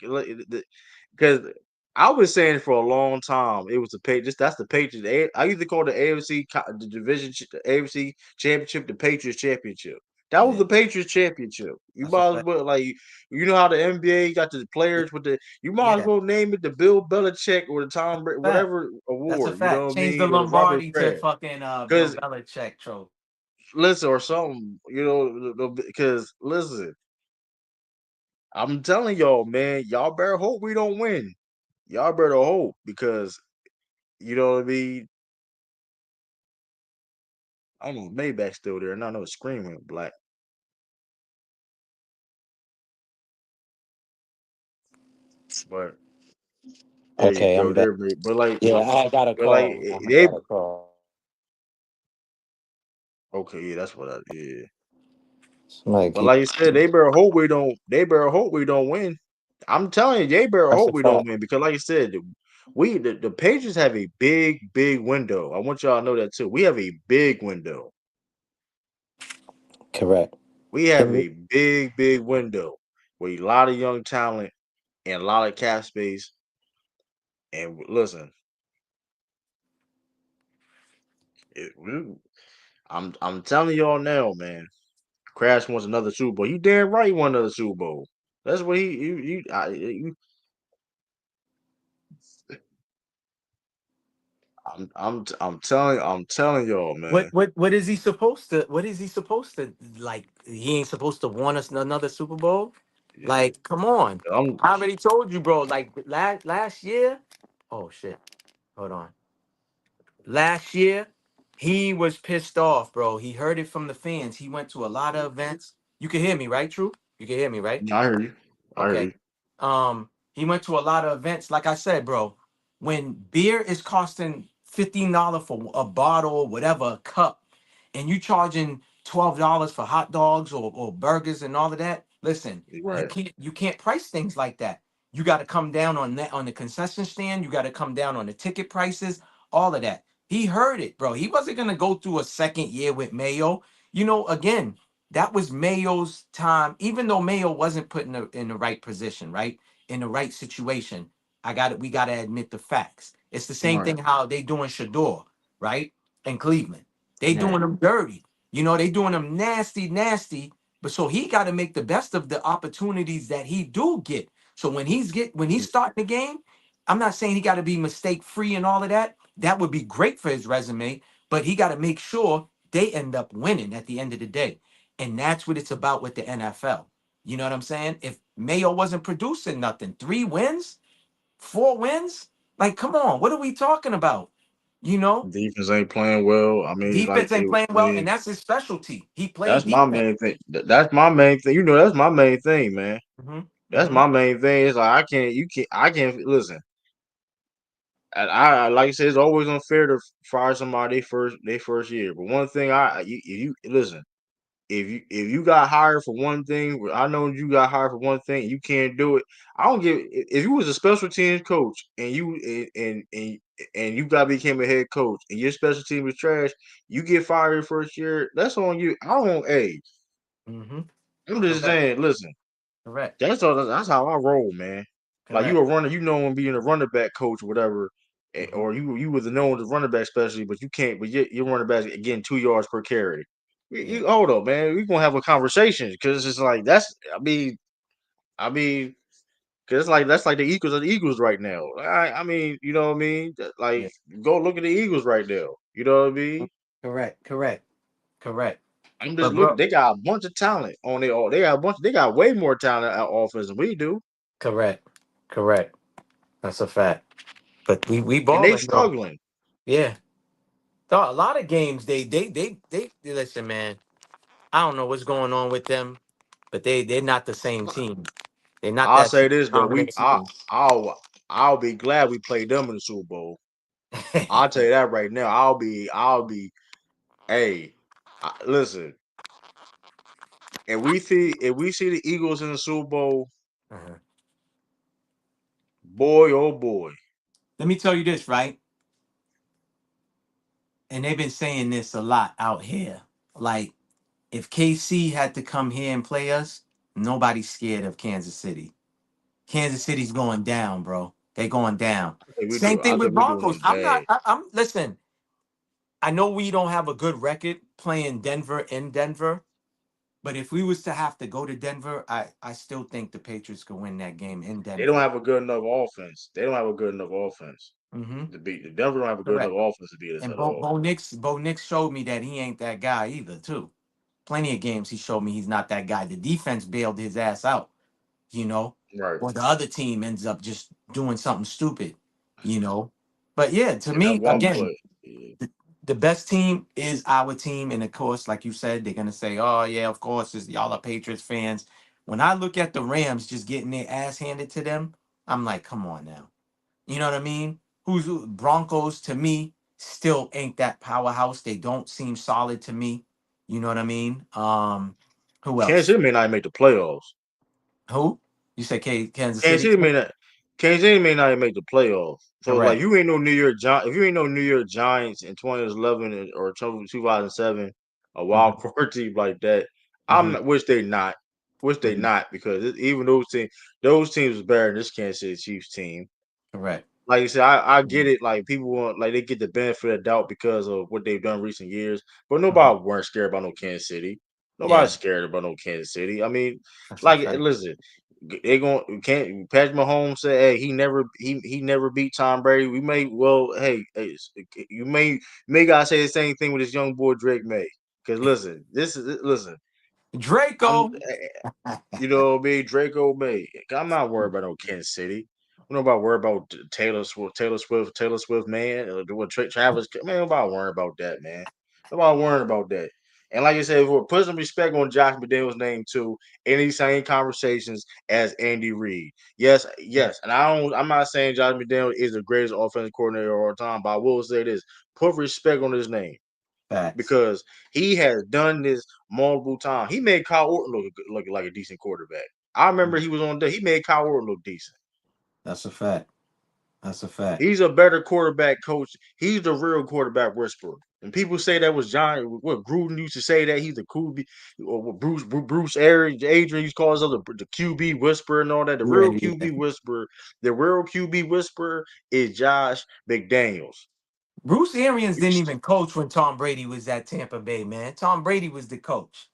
because I was saying for a long time it was the Patriots. That's the Patriots. I used to call the AFC the division, the AFC championship, the Patriots championship. That was Yeah, the Patriots championship. You that's a might as fact. well like you know how the NBA got the players with the. You might as Yeah, well name it the Bill Belichick or the Tom that's a fact. whatever That's a award. You know fact. what I Change the mean, or the Robert Lombardi to Kraft. fucking Bill Because Belichick trophy. listen, or something. You know, because listen, I'm telling y'all, man, y'all better hope we don't win. Y'all better hope because you know what I mean. I don't know if Maybach's still there, and I know the screen went black. But there you Okay, go, I'm back. there. Yeah, I got a But like call. I they got a call. okay, yeah, that's what I yeah. Somebody But keep. like you said, they better hope we don't. They better hope we don't win. I'm telling you, they better That's hope a we don't fact. win because, like you said, the Patriots have a big window. I want y'all to know that too. We have a big window. Correct. We have And a big window with a lot of young talent and a lot of cap space. And listen, we I'm telling y'all now, man. Crash wants another Super Bowl. You damn right he won another Super Bowl. That's what I'm telling y'all, man. What is he supposed to? What is he supposed to like? He ain't supposed to want us another Super Bowl. Yeah. Like, come on! I'm I already told you, bro. Like last year. Oh shit! Hold on. Last year, he was pissed off, bro. He heard it from the fans. He went to a lot of events. You can hear me, right? True. You can hear me, right? I heard you. I heard Okay. you. He went to a lot of events. Like I said, bro, when beer is costing $15 for a bottle or whatever, a cup, and you charging $12 for hot dogs or burgers and all of that, listen, You're you right. can't price things like that. You got to come down on that on the concession stand. You got to come down on the ticket prices, all of that. He heard it, bro. He wasn't gonna go through a second year with Mayo. You know, again, that was Mayo's time, even though Mayo wasn't put in the right position, right? In the right situation. We gotta admit the facts. It's the same Right. thing how they doing Shador, right? In Cleveland. They doing Right. them dirty. You know, they doing them nasty, nasty. But so he got to make the best of the opportunities that he do get. So when he's starting the game, I'm not saying he got to be mistake free and all of that. That would be great for his resume, but he got to make sure they end up winning at the end of the day. And that's what it's about with the NFL. You know what I'm saying? If Mayo wasn't producing nothing, 3 wins, 4 wins, like come on, what are we talking about? You know, Defense ain't playing well. I mean, defense ain't playing I well, and mean, that's his specialty. He plays that's my defense. main thing. That's my main thing. You know, that's my main thing, man. Hmm. That's Hmm. my main thing. It's like I can't. You can't. I can't listen. And like I said, it's always unfair to fire somebody they first year. But one thing you listen, if you got hired for one thing, I know you got hired for one thing, you can't do it. I don't give if you was a special teams coach and you got became a head coach and your special team was trash, you get fired your first year. That's on you. I don't. Hey, Mm-hmm. I'm just Correct. saying. Listen, Correct. that's how I roll, man. Like you Correct. a runner, you know, being a running back coach or whatever, Mm-hmm. or you was known as running back especially, but you can't. But your running back getting 2 yards per carry. Yeah. You hold up, man. We gonna have a conversation because it's like that's. I mean, because it's like that's like the Eagles are the Eagles right now. I mean, you know what I mean? Like Yeah. go look at the Eagles right now. You know what I mean? Correct. Correct. Correct. I'm just But looking. bro, They got a bunch of talent on their. They got a bunch. They got way more talent at offense than we do, correct. Correct. That's a fact. But we and they balling though. struggling. Yeah. So a lot of games they listen, man. I don't know what's going on with them, but they're not the same team. They're not I'll that say this though, dominant team. I'll be glad we played them in the Super Bowl. I'll tell you that right now. I'll be. Hey, listen. If we see the Eagles in the Super Bowl, Uh-huh. boy oh boy, Let me tell you this, right? And they've been saying this a lot out here. Like, if KC had to come here and play us, nobody's scared of Kansas City. Kansas City's going down, bro. They're going down. I think we Same do. thing I with think we're doing Broncos. them I'm not. bad. I'm listen. I know we don't have a good record playing Denver in Denver, but if we was to have to go to Denver, I still think the Patriots could win that game in They don't Denver. have a good enough offense. They don't have a good enough offense Mm-hmm. to beat the Denver. Don't have a good enough Correct. offense to beat us And at all. Bo Nix showed me that he ain't that guy either. Too. Plenty of games he showed me he's not that guy. The defense bailed his ass out, you know, Right. or the other team ends up just doing something stupid, you know. But yeah, to Yeah, that me, one again, play. Yeah. the best team is our team. And of course, like you said, they're gonna say, "Oh yeah, of course, it's, y'all are Patriots fans." When I look at the Rams just getting their ass handed to them, I'm like, "Come on now." You know what I mean? Broncos to me still ain't that powerhouse. They don't seem solid to me. You know what I mean? Who Kansas else? City may not make the playoffs. Who? You said Kansas Kansas City? City may not. Kansas City may not even make the playoffs. So like, Correct. you ain't no New York Giants. If you ain't no New York Giants in 2011 or 2007, a Hmm. wild card team like that, Hmm. wish they not. Wish they Hmm. not because even those teams is better than this Kansas City Chiefs team. Correct. Like you said, I get Hmm. it. Like people want, like they get the benefit of doubt because of what they've done recent years. But Hmm. nobody weren't scared about no Kansas City. Yeah, Nobody's scared about no Kansas City. I mean, that's a like fact. listen, they going can't Patrick Mahomes said, hey, he never beat Tom Brady. We may well, hey, you may gotta say the same thing with this young boy Drake May. Because listen, I'm Draco. you know what I mean? Draco May. I'm not worried about no Kansas City. I'm not about worried about Taylor Swift, man. What Travis, man, nobody worrying about that, man. Nobody worrying about that. And like I said, put some respect on Josh McDaniel's name too in these same conversations as Andy Reid. Yes, Yeah, yes. And I'm not saying Josh McDaniel is the greatest offensive coordinator of all time, but I will say this: put respect on his name facts. because he has done this multiple times. He made Kyle Orton look like a decent quarterback. I remember he was on there. He made Kyle Orton look decent. That's a fact. That's a fact. He's a better quarterback coach. He's the real quarterback whisperer. And people say that was John. What Gruden used to say that he's the QB, or what Bruce Adrian used to call himself the QB whisperer and all that. The Yeah, real yeah. QB whisperer, the real QB whisperer is Josh McDaniels. Bruce Arians didn't even coach when Tom Brady was at Tampa Bay, man. Tom Brady was the coach.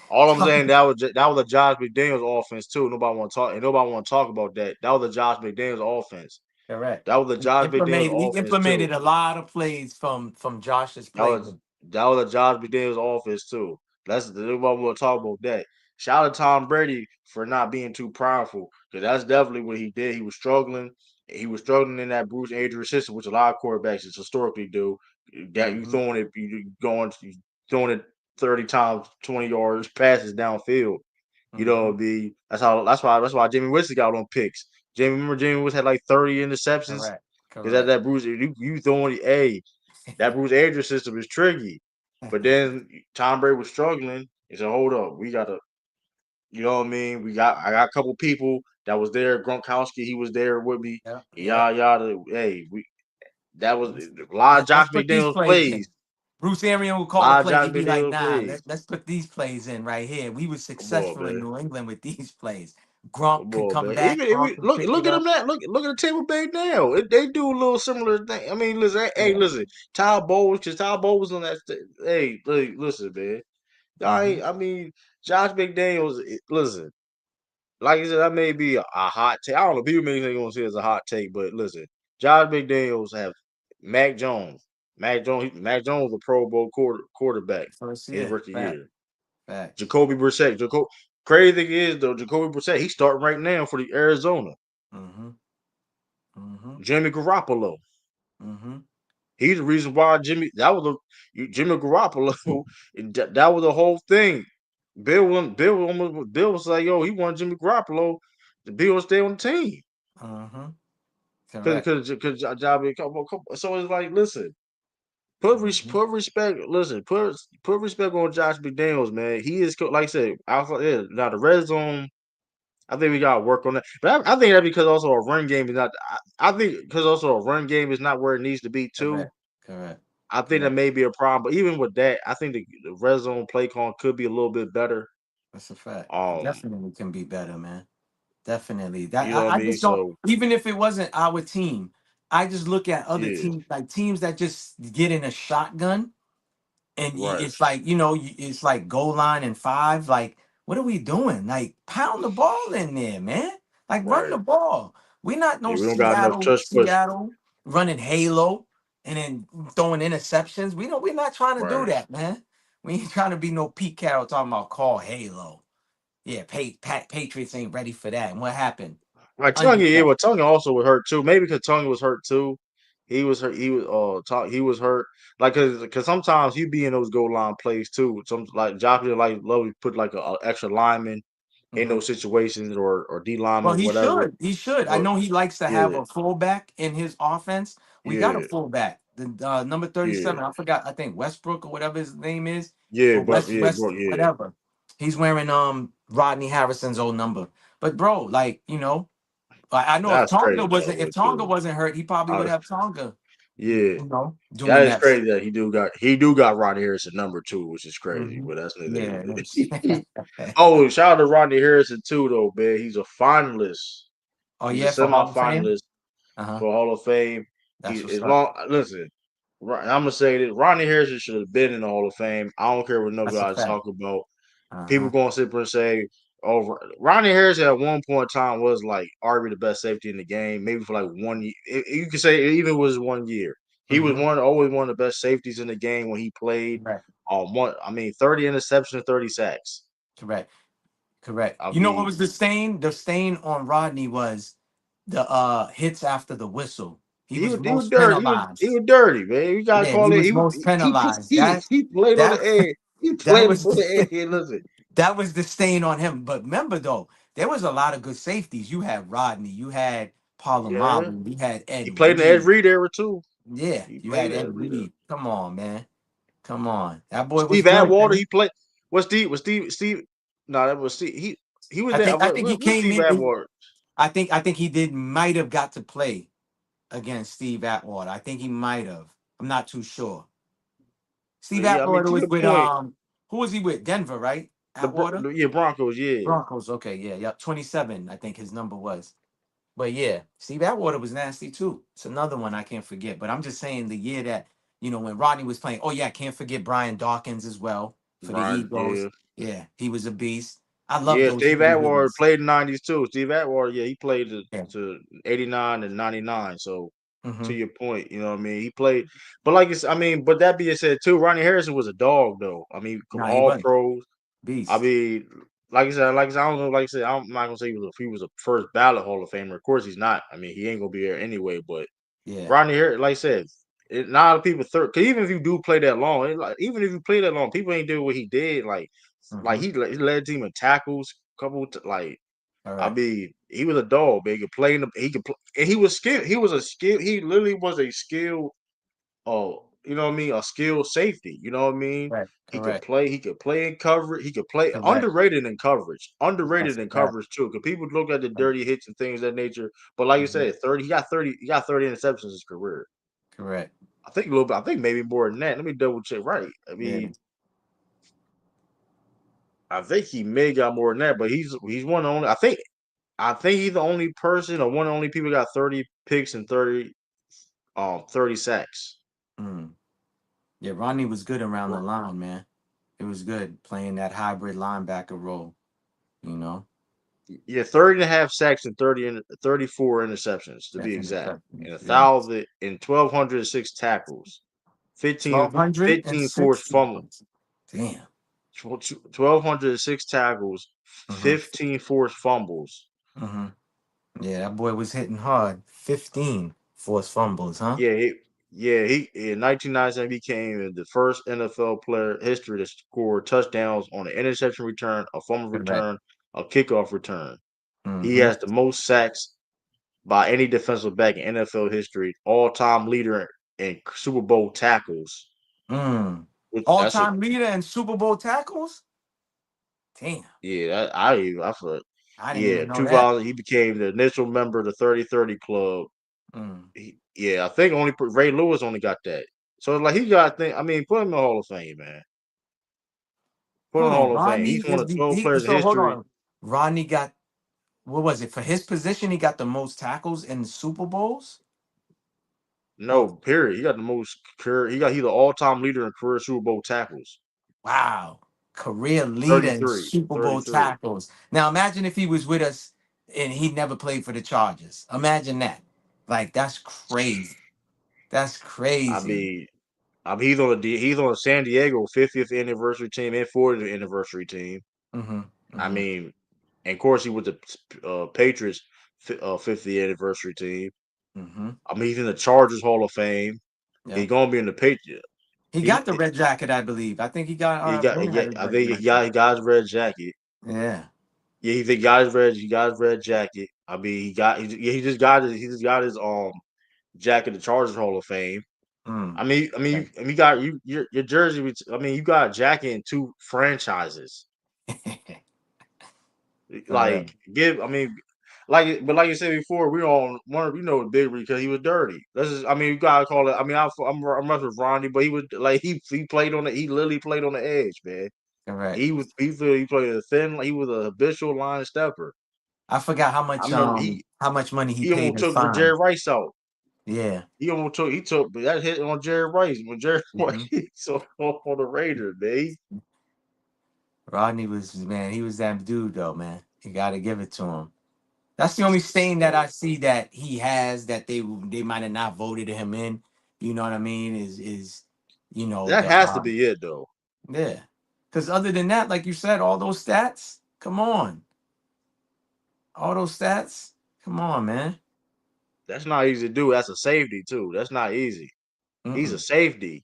All I'm Tom- saying, that was a Josh McDaniels offense too. Nobody want to talk about that. That was a Josh McDaniels offense. Correct. That was a Josh We McDaniels offense too. implemented a lot of plays from Josh's That was playbook. that was a Josh McDaniels offense too. Nobody want to talk about that. Shout out to Tom Brady for not being too prideful because that's definitely what he did. He was struggling. He was struggling in that Bruce Adrian system, which a lot of quarterbacks just historically do. That Hmm. you throwing it 30 times, 20 yards, passes downfield. Hmm. That's why Jimmy Winston got on picks. Remember Jimmy Winston had like 30 interceptions. Correct. Because that Correct. that Bruce, you throwing hey, that Bruce Arians system is tricky. But then Tom Brady was struggling. He said, "Hold up, we gotta." You know what I mean? I got a couple people that was there. Gronkowski, he was there with me. Yep. Yep. Yada yada. Hey, we that was Let's, a lot of Josh let's put these McDaniels plays plays. in. Bruce Arian would A call a lot of play. Josh He'd be like, McDaniels nah, plays. let's put these plays in right here. We were Come on, successful in man. New England with these plays. Gronk Come could on, come man. back. Even if Gronk we could look pick it look at them up. that look at the Tampa Bay now. They do a little similar thing. I mean, listen, hey, Yeah. listen, Ty Bowles, because Ty Bowles on that. Hey, listen, man. Y'all Mm-hmm. ain't. I mean, Josh McDaniels. Listen, like I said, that may be a hot take. I don't know. People may think gonna say it's a hot take, but listen, Josh McDaniels have Mac Jones. Mac Jones, was a Pro Bowl quarterback First his year. rookie Fact. year. Facts. Jacoby Brissett. Crazy thing is though, Jacoby Brissett, he's starting right now for the Arizona. Mm-hmm. Mm-hmm. Jimmy Garoppolo. Mm-hmm. He's the reason why Jimmy Garoppolo. That was the whole thing. Bill was like, yo, he wanted Jimmy Garoppolo. The Bill stay on the team. Mm-hmm. Cause, Correct. cause, cause Jobby, so it's like, listen, Mm-hmm. put respect, listen, put respect on Josh McDaniels, man. He is like I said, yeah, now the red zone. I think we got to work on that, but I think that because also our run game is not. I think because also our run game is not where it needs to be too. Correct. Correct. I think that Correct. may be a problem, but even with that, I think the red zone play call could be a little bit better. That's a fact. Um, Definitely can be better, man. Definitely. That you know what I I mean? just don't, So even if it wasn't our team, I just look at other yeah, teams, like teams that just get in a shotgun and right, it's like, it's like goal line and five. Like, what are we doing? Like, pound the ball in there, man. Like, run right. the ball. We're not no Yeah, we don't got enough touch push. Seattle running halo and then throwing interceptions. We're not trying to do Right. that, man. We ain't trying to be no Pete Carroll talking about call halo. Yeah, Patriots ain't ready for that. And what happened? Like Tonga, yeah, Undefeated. but Tonga also was hurt too. Maybe because Tonga was hurt too. He was hurt. He was hurt. Like cause sometimes he be in those goal line plays too. Some like Joplin like love to put like a extra lineman in Hmm. those situations or D Well, lineman he whatever. should. He should. I But know he likes to have yeah, a fullback in his offense. We got a yeah, fullback. The number yeah, 37. I forgot. I think Westbrook or whatever his name is, yeah, or but yeah, bro, West yeah. whatever. He's wearing Rodney Harrison's old number. But bro, like I know That's crazy though. If But Tonga too, wasn't hurt, he probably would I, have Tonga. yeah, Doing that is that. crazy that he do got Ronnie Harrison number two, which is crazy. Hmm. But that's neither here Yeah. nor there. Oh, shout out to Rodney Harrison too, though, man. He's a finalist. Oh He's a yeah, for Hall of Fame. semi-finalist Uh huh. for Hall of Fame. That's As what's up. long listen, I'm gonna say this: Rodney Harrison should have been in the Hall of Fame. I don't care what That's a nobody fact. talk about. Uh People huh. gonna sit there and say, "Oh, Rodney Harrison at one point in time was like arguably the best safety in the game. Maybe for like 1 year. You could say it even was 1 year. He was Mm-hmm. always one of the best safeties in the game when he played. Correct. 30 interceptions, 30 sacks. Correct. Correct. I You know what was mean, the stain? The stain on Rodney was the hits after the whistle. He was he was most dirty. He penalized. was dirty, man. You gotta Yeah, he call it. was most penalized. He played on the That edge. He that played was for the edge. Listen, that was the stain on him. But remember though, there was a lot of good safeties. You had Rodney, you had yeah, Palomalu, you had he Ed played in the Ed Reed. Reed era too. Yeah, He you played had in the Ed Ed Reed era. Reed. Come on, man. Come on. That boy was Steve good, Atwater, man. he played. Steve? No, that was Steve. He was there. I think he What came Steve in. Atwater? I think he did might have got to play against Steve Atwater. I think he might have. I'm not too sure. Steve Yeah, I mean Atwater to was your with point, who was he with? Denver, right? Atwater? Yeah, Broncos, yeah, Broncos. Okay, yeah, yeah. 27, I think his number was. But yeah, Steve Atwater was nasty too. It's another one I can't forget. But I'm just saying the year that, when Rodney was playing. Oh yeah, I can't forget Brian Dawkins as well for the Brian, Eagles. yeah. Yeah, he was a beast. I love Yeah, those Steve heavy Atwater hitters. played in '90s too. Steve Atwater, yeah, he played Yeah. to '89 and '99. So to Hmm. your point, you know what I mean. He played, but like it's, I mean, but that being said too, Ronnie Harrison was a dog though. I mean, Nah, he all was pros. I beast. mean, like I said, I don't know. Like I said, I'm not gonna say he was a first ballot Hall of Famer. Of course, he's not. I mean, he ain't gonna be there anyway. But Yeah. Rodney Harrison, like I said, not a lot of people. Cause even if you do play that long, even if you play that long, people ain't doing what he did. Like Hmm. he led the team in tackles, couple like All I right. mean, he was a dog, man. He could play in the he could play, and he was skilled. He was a skill. He literally was a skilled. You know what I mean? A skilled safety. You know what I mean? Correct. He could Correct. play. He could play in coverage. He could play Correct. underrated in coverage. That's Underrated a in fact. coverage too. Because people look at the dirty hits and things of that nature. But like you Mhm. said, 30. He got 30. He got 30 interceptions in his career. Correct. I think a little bit. I think maybe more than that. Let me double check. Right. Yeah. I think he may got more than that. But he's one of the only. I think he's the only person or one of the only people got 30 picks and 30 sacks. Mm. Yeah, Rodney was good around the Right. line, man. It was good playing that hybrid linebacker role, you know. Yeah, 30 and a half sacks and 34 interceptions to Yeah, be exact. interceptions. And a Yeah. thousand and 1,206 tackles. 15, 15 forced 1,260. fumble. Damn. 1,206 tackles, Mm-hmm. 15 forced fumbles. Mm-hmm. Yeah, that boy was hitting hard. 15 forced fumbles, huh? Yeah, he in 1997 became the first NFL player history to score touchdowns on an interception return, a fumble Correct. return, a kickoff return. He Mm-hmm. has the most sacks by any defensive back in NFL history, all-time leader in Super Bowl tackles. Mm. That's a All-time leader in Super Bowl tackles? Damn. yeah. I feel I didn't yeah. even know that. 2000 he became the initial member of the 30-30 club. Mm. Yeah, I think only Ray Lewis only got that. So like he got I mean, put him in the Hall of Fame, man. Put him Hold in the on. Hall of Fame. Rodney He's one is of 12 players in so hold history. on. Rodney got, what was it? For his position, he got the most tackles in Super Bowls? Or No, period. He got the most career. He's the all-time leader in career Super Bowl tackles. wow. Career leader in 33. Super Bowl 33. tackles. Now imagine if he was with us and he never played for the Chargers. Imagine that. Like that's crazy. That's I crazy. mean, he's on the San Diego 50th anniversary team and 40th anniversary team. Mm-hmm. I Mm-hmm. mean, and of course he was the Patriots 50th anniversary team. Mm-hmm. I mean, he's in the Chargers Hall of Fame. He's Yep. gonna be in the Patriot. He got the red jacket, I believe. I think he got Ben Yeah. had his I red think jacket. he got his red jacket. Yeah. Yeah, he got his red jacket. I mean, he just got his jacket, the Chargers Hall of Fame. Mm. You got your jersey. I mean, you got a jacket in two franchises. Correct. Like give, I mean, but like you said before, we on one of Big Rig because he was dirty. This is, I mean, you gotta call it. I mean, I'm messing with Ronnie, but he was like he played on he literally played on the edge, man. Correct. He played a thin. He was a habitual line stepper. I forgot I remember how much money he he paid almost in took Jerry fine. Rice out. Yeah. He took that hit on Jerry Rice when Jerry Rice Hmm. so on the Raiders, man. Rodney was, man, he was that dude though, man. You gotta give it to him. That's the only stain that I So see that he has that they might have not voted him in. You know what I mean? Is that the has to be it, though. yeah. Because other than that, like you said, all those stats, come on. All those stats, come on, man. That's not easy to do. That's a safety too. That's not easy. He's a Mm-mm. safety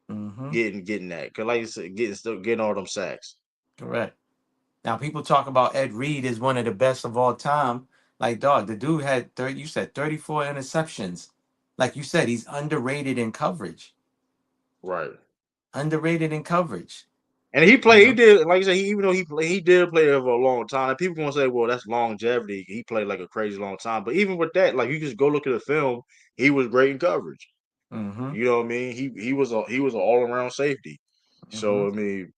Mm-hmm. getting that. Cause like you said, getting all them sacks. Correct. Now people talk about Ed Reed as one of the best of all time. Like dog, the dude had 30, you said 34 interceptions. Like you said, he's underrated in coverage. Right. Underrated in coverage. And You he know? did, like I said, even though he did play there for a long time. And people gonna say, well, that's longevity. He played like a crazy long time. But even with that, like you just go look at the film, he was great in coverage. Mm-hmm. You know what I mean? He was an all around safety. Mm-hmm. So I mean,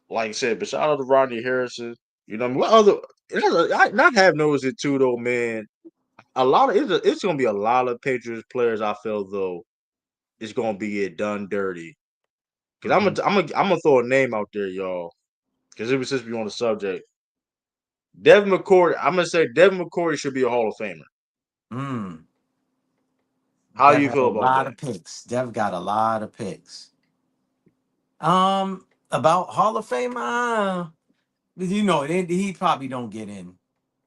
like I said, but shout out to Rodney Harrison. You know what I mean? What other I not have noticed it too though, man. A lot of it's gonna be a lot of Patriots players. I feel though it's gonna be it done dirty. Cause Mm-hmm. I'm gonna throw a name out there, y'all. Cause it was just be on the subject. Devin McCourty. I'm gonna say Devin McCourty should be a Hall of Famer. Mm. How do Dev you had a feel about lot that? of picks. Dev got a lot of picks. About Hall of Fame, he probably don't get in.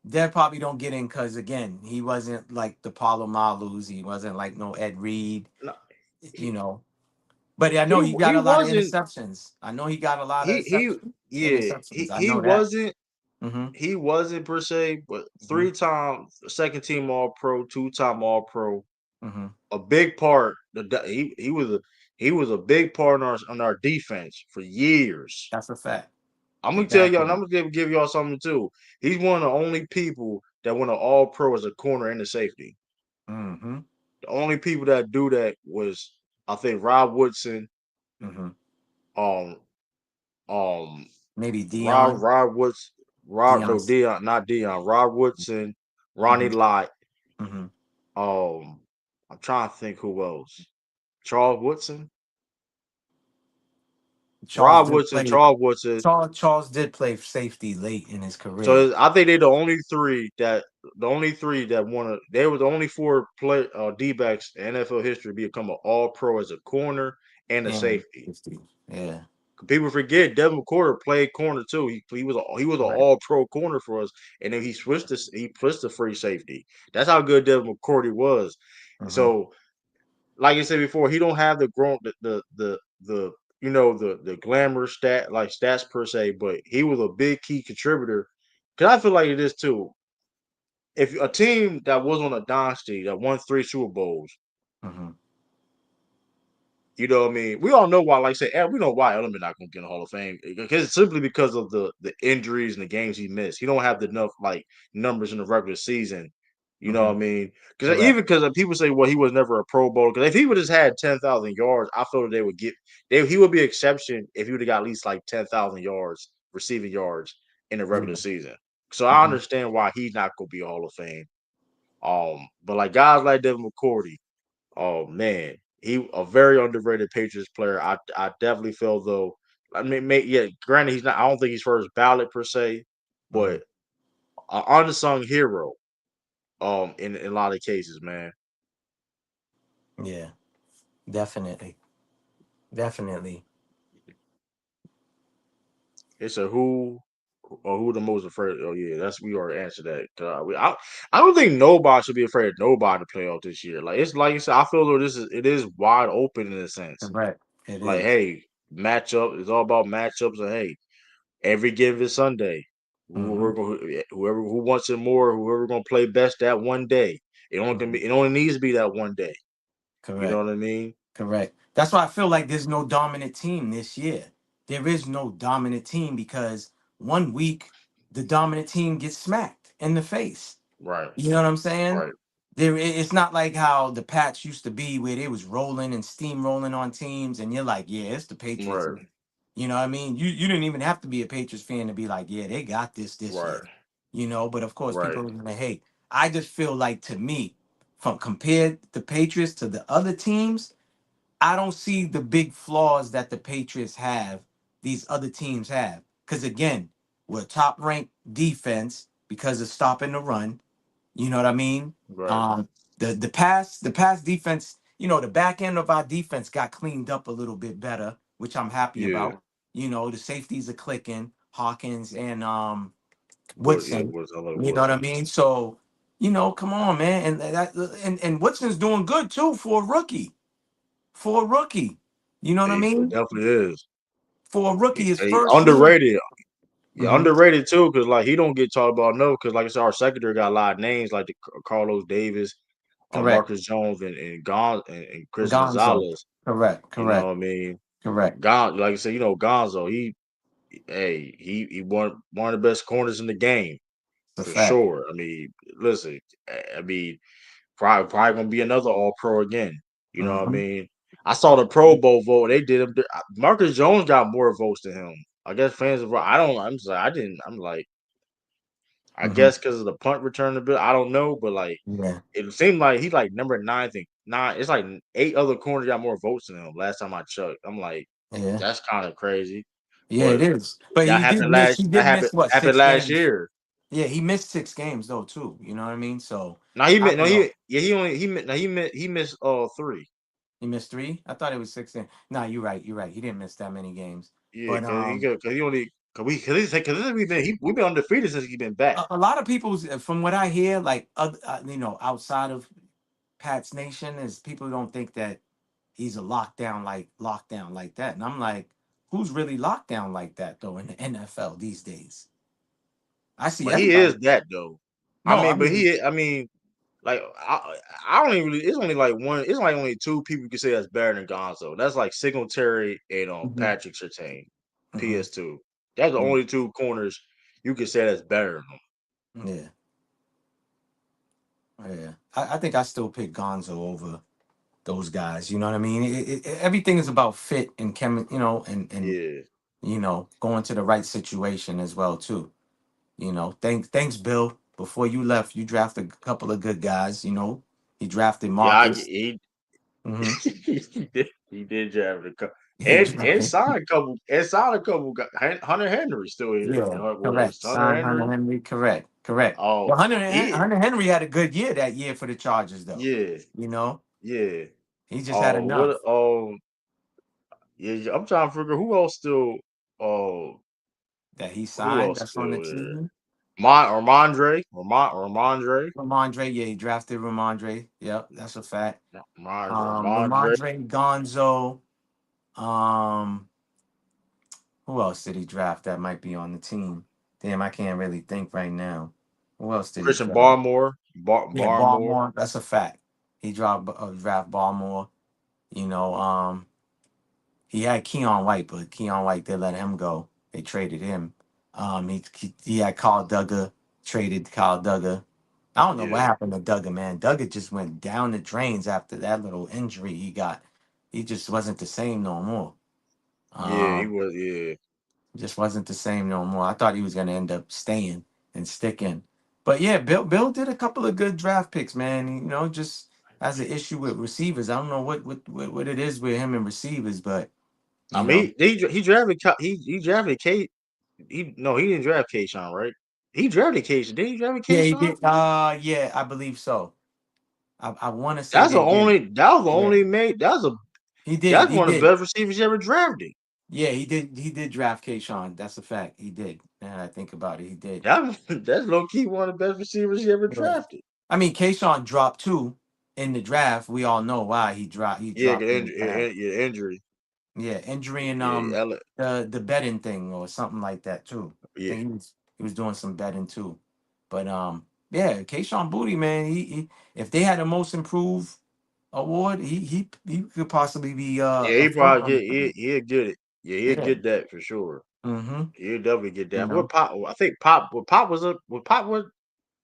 Dev probably don't get in because again, he wasn't like the Paulo Malus. He wasn't like no Ed Reed. No, You he know, but I know he got he a lot of wasn't interceptions. I know he got a lot of he interceptions. yeah I he know that. wasn't. Mm-hmm. he wasn't per se, but Mm-hmm. 3-time second team All Pro, 2-time All Pro. Mm-hmm. A big part. He was a big part on our defense for years. That's a fact. I'm The gonna tell back y'all, and I'm end. gonna give y'all something too. He's one of the only people that went an All Pro as a corner and a safety. Mm-hmm. The only people that do that was I think Rob Woodson, Mm-hmm. um, um, Maybe Rob Dion. Rob Woods, Rob no Dion's. Dion, not Dion, Rob Woodson, Ronnie Mm-hmm. Lott. Mm-hmm. I'm trying to think who else. Charles Woodson, Charles Rob did Woodson, play. Charles Woodson. Charles did play safety late in his So career. I think they're the only three that want to. They were the only four play D backs in NFL history to become an All Pro as a corner and a And safety. 50. Yeah. People forget Devin McCourty played corner too. He was an Correct. All Pro corner for us, and then he switched to free safety. That's how good Devin McCourty was. Mm-hmm. So, like I said before, he don't have the grown the the glamour stats per se, but he was a big key contributor. Cause I feel like it is too. If a team that was on a dynasty that won 3 Super Bowls, Mm-hmm. you know what I mean? We all know why, like I said, we know why Edelman not gonna get in the Hall of Fame. Because simply because of the injuries and the games he missed. He don't have enough like numbers in the regular season. You know Mm-hmm. what I mean? Because Correct. even because people say, well, he was never a Pro Bowler. Because if he would have had 10,000 yards, I feel that they would get he would be an exception if he would have got at least like 10,000 yards, receiving yards in the Yeah. regular season. So I Mm-hmm. understand why he's not gonna be a Hall of Fame. But like guys like Devin McCourty, oh man, he a very underrated Patriots player. I definitely feel though. I mean, yeah, granted he's not. I don't think he's first ballot per se, Mm-hmm. but an unsung hero. In a lot of cases, man. Yeah. Definitely. Definitely. It's a who or who the most afraid. Oh yeah, that's we already answered that. I don't think nobody should be afraid of nobody to play off this year. Like it's like you said, I feel though it is wide open in a sense. Correct. It Like is. hey, matchup. It's all about matchups. And hey, every given Sunday. Mm-hmm. Whoever who wants it more, whoever gonna play best that one day. Mm-hmm. It only needs to be that one day. You know Correct. what I mean? Correct. That's why I feel like there's no dominant team this year. There is no dominant team because one week the dominant team gets smacked in the face. Right, You know what I'm saying? right, It's not like how the Pats used to be where they was rolling and steamrolling on teams, and you're like, yeah, it's the Patriots. right, You know what I mean? You didn't even have to be a Patriots fan to be like, yeah, they got this right, year. You know, but of course right, people are gonna hate. I just feel like to me, from compared the Patriots to the other teams, I don't see the big flaws that the Patriots have, these other teams have. Because again, we're top ranked defense because of stopping the run. You know what I mean? right. Um, the pass defense, the back end of our defense got cleaned up a little bit better, which I'm happy Yeah. about. The safeties are clicking, Hawkins and What yeah, Woodson. was I love You know what I Woodson. mean? So, come on, man, and Woodson's doing good too for a rookie. For a rookie, you know what I It mean? definitely is. For a rookie, his He first year. underrated. Yeah, Hmm. underrated too, because like he don't get talked about no, because like I said, our secondary got a lot of names like Carlos Davis, Correct. Marcus Jones, and Chris Gonzo. Gonzalez. Correct. You know Correct. what I mean? Correct. Like I said, Gonzo. He one of the best corners in the game The for fact. sure. I mean, listen, I mean, probably gonna be another All Pro again. You know what I Hmm. mean? I saw the Pro Bowl vote. They did him. Marcus Jones got more votes than him. I guess fans of I don't. I'm just like I didn't. I'm like I Hmm. guess because of the punt return a bit. I don't know, but like Yeah. it seemed like he's like number nine. Thing nine. It's like 8 other corners got more votes than him. Last time I checked, I'm like Yeah. that's kind of crazy. Yeah, it But is. But that he did happened miss. last. He That did miss what, happened six last games? year. Yeah, he missed 6 games though too. You know what I mean? So No, he I missed. No, don't know. he only he missed 3. He missed three. I thought it was 6 games. No, you're right. You're right. He didn't miss that many games. Yeah, But cause he only cause we've been undefeated since he's been back. a lot of people, from what I hear, like outside of Pat's Nation, is people don't think that he's a lockdown like that. And I'm like, who's really locked down like that though in the NFL these days? I see But he is everybody. that though. I No, I mean, but mean, he, I mean, like I don't even really. It's only like one. It's like only two people you can say that's better than Gonzo. That's like Singletary and mhm, Patrick Surtain, mhm, PS2. That's the yeah, only two corners you can say that's better than him. yeah, yeah. I think I still pick Gonzo over those guys. You know what I mean? Everything is about fit and you know, and Yeah, going to the right situation as well too. Thanks, Bill. Before you left, you drafted a couple of good guys. He drafted yeah. Marcus. Hmm. He did draft a couple He and drafted, signed a couple and signed a couple. Hunter Henry still here. yeah, What is correct. Hunter Signed Hunter Henry? Henry. Correct, correct. Well, Oh, he Hunter Henry had a good year that year for the Chargers, though. yeah You know, yeah. he just had Oh, enough what? Yeah. I'm trying to figure who else still. Oh, that he who signed. else That's on the still there? team. Ramondre, Ramondre, yeah, he drafted Ramondre. Yep, that's a fact. Ramondre, Ramondre, Gonzo. Um, who else did he draft that might be on the team? Damn, I can't really think right now. Who else did he Christian draft? Barmore, Yeah, Barmore. Baltimore. That's a fact. He draft Baltimore. You know, he had Keon White, but Keon White they let him go. They traded him. He had Carl Duggar, traded Carl Duggar. I don't know what Yeah, happened to Duggar, man. Duggar just went down the drains after that little injury he got. He just wasn't the same no more. yeah, he Um, was. Yeah, just wasn't the same no more. I thought he was gonna end up staying and sticking. But yeah, Bill did a couple of good draft picks, man. Just has an issue with receivers. I don't know what it is with him and receivers, but I you know. mean, he drafted he drafted Kate. He no, he didn't draft Kayshawn, right? He drafted Kayshawn. Did he draft Yeah, he Kayshawn? did. Yeah, I believe so. I want to say That's the they did. only. That was the Yeah, only mate. he did. That's He one of the did. best receivers he ever drafted. Yeah, he did. He did draft Kayshawn. That's a fact. He did. Now that I think about it, he did. That's low key one of the best receivers he ever Yeah. drafted. I mean, Kayshawn dropped two in the draft. We all know why he dropped. He Yeah, dropped in the draft. injury. Yeah, injury and Yeah, the betting thing or something like that too. I yeah. think he was doing some betting too. But yeah, Kayshawn Booty, man, he if they had a most improved award, he could possibly be Yeah, a he front probably runner get for me. he'll get it. Yeah, he'll Yeah. get that for sure. Mm-hmm. He'll definitely get You that. What know. Pop? I think Pop. What Pop was up? What Pop was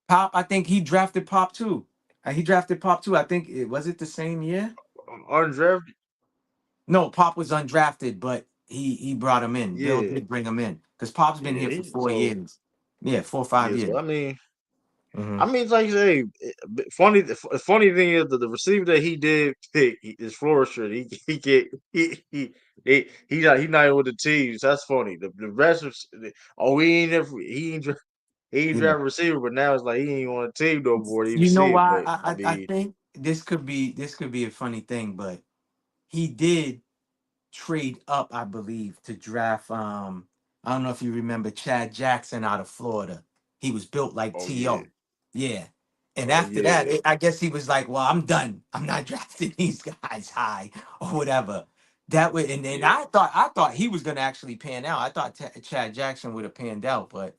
Pop, I think he drafted Pop too. He drafted Pop too. I think it was it the same year? undrafted? No, Pop was undrafted, but he brought him in. Bill Yeah, did bring him in because Pop's been yeah. here for 4 years. Yeah, 4 or 5 Yeah. So years. I Hmm. mean, it's like you say, funny. The funny thing is that the receiver that he did pick is Florida. He get he not even with the teams. That's funny. The rest of oh he ain't Yeah. draft a receiver, but now it's like he ain't on the team no more to even You know see it. why? But I I mean, think this could be a funny thing, but he did trade up, I believe, to draft. I don't know if you remember Chad Jackson out of Florida. He was built like oh yeah, T.O. Yeah. And oh after that, yeah, I guess he was like, "Well, I'm done. I'm not drafting these guys high or whatever." That way, and then yeah, I thought he was gonna actually pan out. I thought Chad Jackson would have panned out, but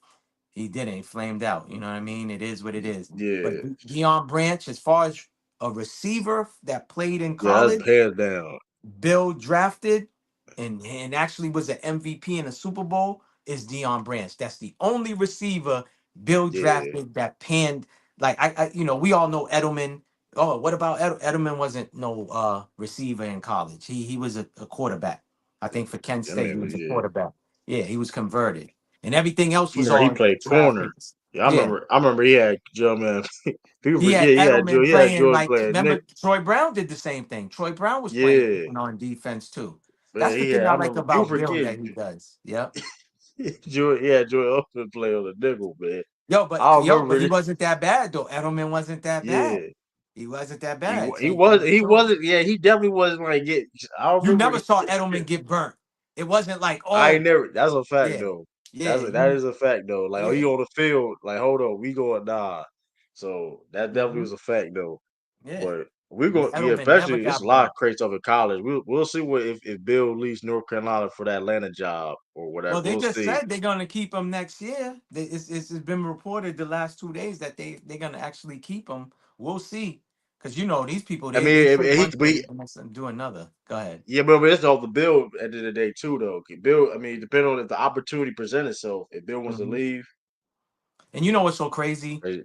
he didn't. He flamed out. You know what I mean? It is what it is. But yeah, Deion Branch, as far as a receiver that played in yeah. That's college, hands down. Bill drafted and actually was an MVP in a Super Bowl is Deion Branch. That's the only receiver Bill Yeah, drafted that panned. Like we all know Edelman. Oh, what about Edelman? Wasn't no receiver in college. He was a quarterback. I think for Kent I State he mean, was a yeah. quarterback. Yeah, he was converted, and everything else He was he all played draft corner. picks. Yeah, I Yeah, remember. I remember he had Joe man. People he had forget he had Joe. Edelman He had playing Jordan like playing Nick. remember Troy Brown did the same thing. Troy Brown was playing Yeah, on defense too. That's man. the He thing had. I I like remember people about Bill forget that he does. Yep. Joe. Yeah, Joe Upton play on the nickel, man. I But remember. he wasn't that bad though. Edelman wasn't that bad. Yeah, He wasn't that bad. he So was. it He showed. wasn't. Yeah, he definitely wasn't like get. I You remember. never saw Edelman get burnt. It wasn't like, I ain't oh, never. That's a fact yeah, though. yeah, That is a fact though. Like, oh, yeah. you on the field? Like, hold on, we going nah. So that definitely Hmm. was a fact though. Yeah. But we're because going, yeah, Edelman never especially it's a got lot of brought. crazy stuff in college. We'll see what if Bill leaves North Carolina for that Atlanta job or whatever. Well, they We'll just see. said they're gonna keep him next year. It's been reported the last 2 days that they're gonna actually keep him. We'll see, because these people I they mean, say he one could thing be. and then do another. Go ahead. Yeah, but it's all the Bill at the end of the day too, though. Bill, I mean, depending on if the opportunity presents itself, if Bill wants to Hmm. leave, And you know what's so crazy? eh,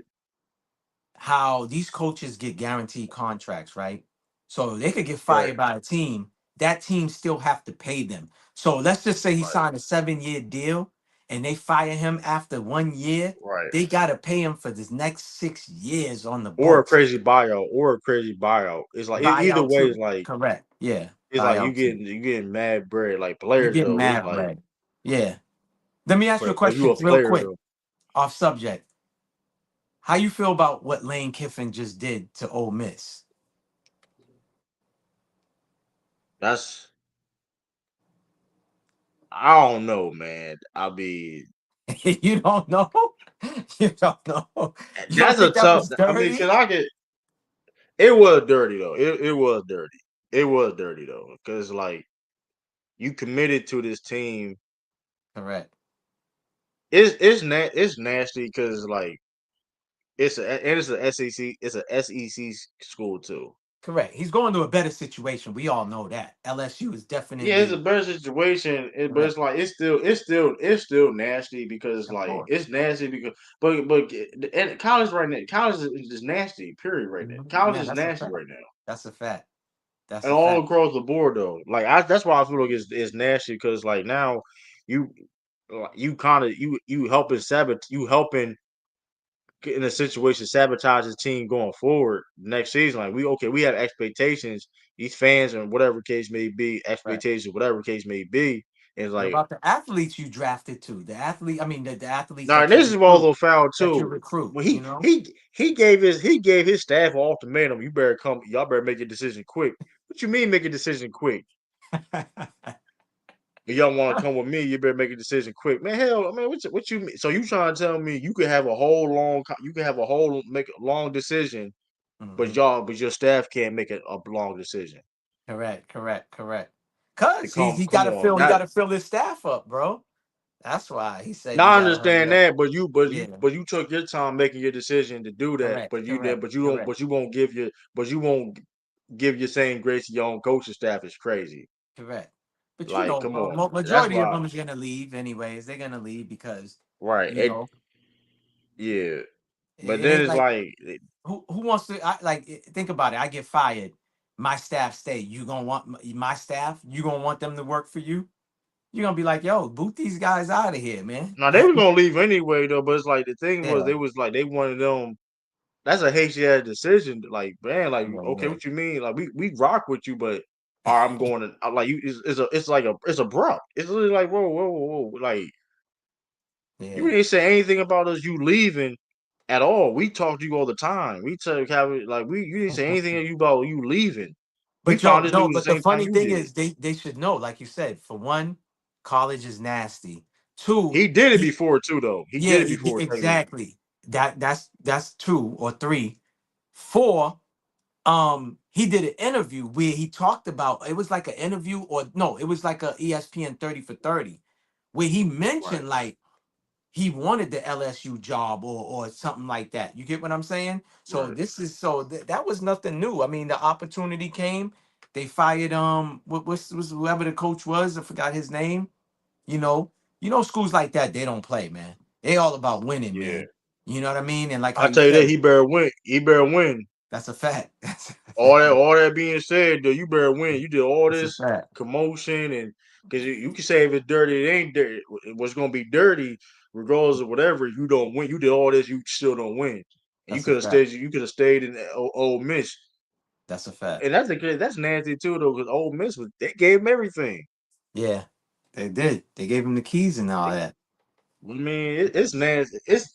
How these coaches get guaranteed contracts, right? So they could get right, fired by a team. That team still have to pay them. So let's just say he right, signed a 7-year deal and they fire him after 1 year. right, They gotta pay him for this next 6 years on the or a books. crazy buyout, or a crazy buyout. It's like either Buyout way, too. Correct. Yeah. it's like Buyout too. you getting mad bread. Like You players get though, it's mad like, bread. Yeah. Let me ask you a but you question a real player quick, though. off subject. How you feel about what Lane Kiffin just did to Ole Miss? That's I don't know, man. I mean, You don't know? You don't know? You don't that's a think that tough. was I mean, cause dirty? I get it was dirty though. It was dirty. It was dirty though, cause like you committed to this team. Correct. It's nasty because like it's a SEC school too. Correct. He's going to a better situation. We all know that. LSU is Yeah, it's a definitely better situation, but it's correct. like it's still nasty because Of like course. it's nasty because and college right now, college is just nasty. Period. Right now, college Man, is that's a nasty fact. right now, That's a fact. That's and a all fact. across the board though. Like that's why I feel like it's nasty because like now you you kind of you helping you helping get in a situation sabotage his team going forward next season. Like we have expectations, these fans and whatever case may be, Right. expectations, whatever case may be. It's What like, about the athletes you drafted too? I mean, the athletes now that you this is recruit, also foul too. When you know? he gave his staff an ultimatum. You better come, y'all better make a decision quick. What you mean make a decision quick? If y'all want to come with me, you better make a decision quick. Man, hell, I mean, what you mean? So you trying to tell me you could have a whole you could have a whole make a long decision, Hmm. but your staff can't make a long decision. Correct, correct, correct. Cause he Come on, that gotta fill his staff up, bro. That's why he said you now I gotta hurry understand up. that, Yeah. but you took your time making your decision to do that, Correct, correct, but you don't correct, but you won't give your same grace to your own coaching staff is crazy. correct. But Like, come on, that's majority of why, them is gonna leave anyways. They're gonna leave because right? you know Yeah, but it then ain't it's like like, who wants to think about it. I get fired, my staff stay. You gonna want my staff? You gonna want them to work for you? You're gonna be like, yo, boot these guys out of here, man. now they were gonna leave anyway though. But it's like the thing was, Yeah, they was like they wanted them. That's a hasty ass decision. Like, man, like, yeah, okay, yeah, what you mean? Like, we rock with you, but all right, I'm going to like you. It's like it's abrupt. It's literally like whoa. Like you yeah. didn't say anything about us you leaving at all. We talk to you all the time. We tell you like you didn't say anything to you about you leaving. We But yo, found this no, news but the the same time funny you thing did. is they should know, like you said, for one, college is nasty. Two, He did it he before too, though. He yeah, did it before technically. exactly. That's 2 or 3. 4, he did an interview where he talked about it was like an interview or no, it was like a ESPN 30 for 30, where he Right, mentioned like he wanted the LSU job or something like that. You get what I'm saying? So right. this is that was nothing new. I mean, the opportunity came. They fired was whoever the coach was. I forgot his name. You know, schools like that they don't play, man. They all about winning, Yeah. man. You know what I mean? And like how I you tell you that said, he better win. He better win. that's a fact. That's All that being said, though, you better win. You did all that's a this fact. commotion, and because you can say if it's dirty, it ain't dirty. What's gonna be dirty, regardless of whatever. You don't win. You did all this, you still don't win. And you That's a could have fact. stayed. You could have stayed in Ole Miss, That's a fact. and that's nasty too, though, because Ole Miss they gave him everything. Yeah, they did. They gave him the keys and all that. I mean, it's nasty. It's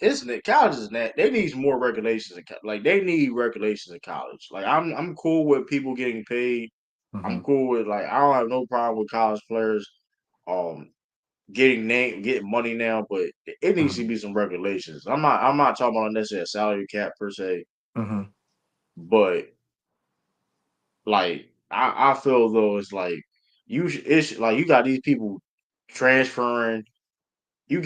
college is nasty. They need more regulations. Like they need regulations in college. Like I'm cool with people getting paid. I'm Hmm. cool with like I don't have no problem with college players um getting money now, but it needs to Hmm. be some regulations. I'm not talking about necessarily a salary cap per se, Hmm. but like I feel though it's like it's like you got these people transferring. You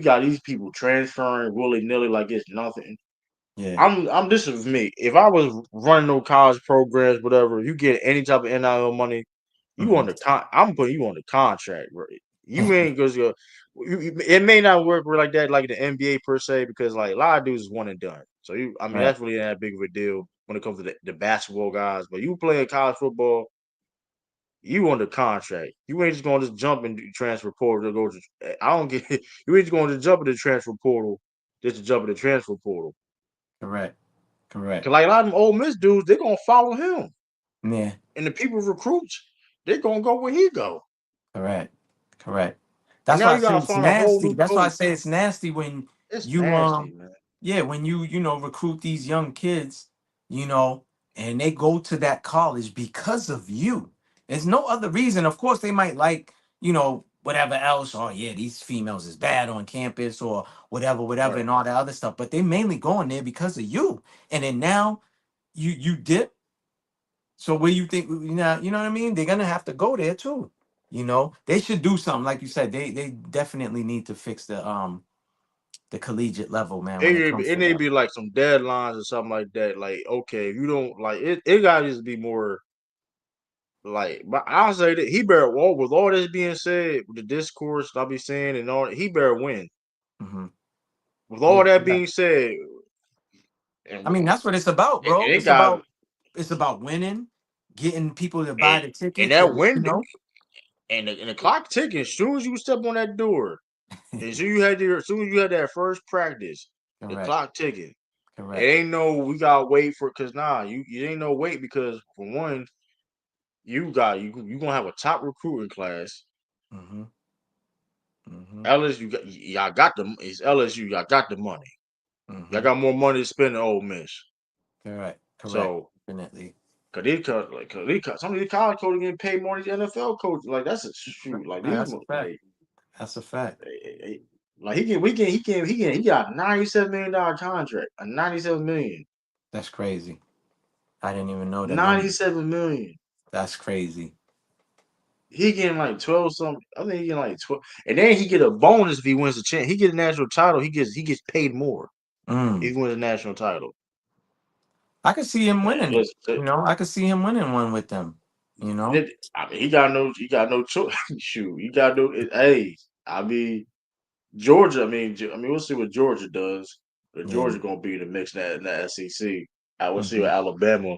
got these people transferring willy nilly like it's nothing. Yeah. I'm this is me. If I was running no college programs, whatever, you get any type of NIL money, you on Hmm. the I'm putting you on the contract, right? You ain't because it may not work like that, like the NBA per se, because like a lot of dudes is one and done. So I mean, Right. that's really not that big of a deal when it comes to the basketball guys. But you play college football, you on the contract. You ain't just going to just jump in the transfer portal to go to. I don't get. You ain't just going to jump in the transfer portal just to jump in the transfer portal. Correct. Correct. Cause like a lot of them old Miss dudes, they're gonna follow him, Yeah. and the people recruits, they're gonna go where he go. Correct. Correct. And That's now why I you say gotta it's find a whole nasty. new That's why I coach. say it's nasty when It's you nasty, man. yeah, when you know recruit these young kids, you know, and they go to that college because of you. There's no other reason. Of course, they might like, you know, whatever else. Oh yeah, these females is bad on campus or whatever, whatever, Right. and all that other stuff. But they mainly going there because of you. And then now you dip. So where you think you know what I mean? They're gonna have to go there too. You know, they should do something like you said. They definitely need to fix the collegiate level, man, when it comes It to need to that. be like some deadlines or something like that. Like, okay, if you don't like it, it gotta just be more like. But I'll say that he better. Well, with all this being said, with the discourse I'll be saying and all, he better win. Hmm. With all Yeah, that yeah. being said, I and mean, that's what it's about, bro. it got It's about winning, getting people to buy and the and tickets, that and you win know. and the clock ticking. As soon as you step on that door. As soon as you had that first practice, the Correct, clock ticking. It correct. ain't no we gotta wait for because nah, you ain't no wait because for one, you gonna have a top recruiting class. Mm-hmm. Mm-hmm. LSU y'all got the it's LSU, y'all got the money. Y'all Mm-hmm. got more money to spend than Ole Miss. Correct, correct. So Definitely. some of these college coaches getting paid more than the NFL coaches. Like that's a shoot. Like No, these that's a fact. That's a fact. like he got a $97 million contract. A 97 million. That's crazy. I didn't even know the number. 97 million. That's crazy. He getting like 12 something. I think he getting like 12. And then he get a bonus if he wins the champ. He get a national title. He gets paid more Mm. if he wins a national title. I could see him winning it. Listen, You know, I could see him winning one with them. You know. I mean, he got no choice. Shoot, he got no. Hey, I mean, Georgia. I mean, we'll see what Georgia does. But Yeah. Georgia gonna be in the mix in the SEC. I will see Hmm. what Alabama.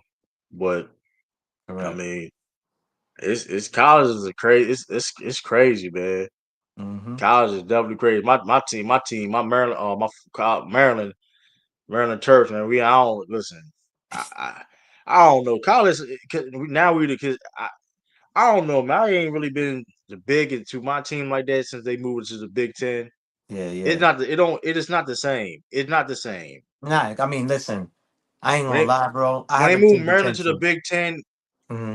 But I Correct. mean, it's college is a crazy. It's crazy, man. Hmm. College is definitely crazy. My Maryland, Maryland Terps, man. I don't listen. I, I, I don't know. College now we the kids. I don't know, man. I ain't really been the big into my team like that since they moved to the Big Ten. Yeah. It's Yeah. not. It is not the same. It's not the same. Nah. I mean, listen. I ain't When gonna they lie, bro. I when they haven't moved paid Maryland to the attention. Big Ten, Hmm.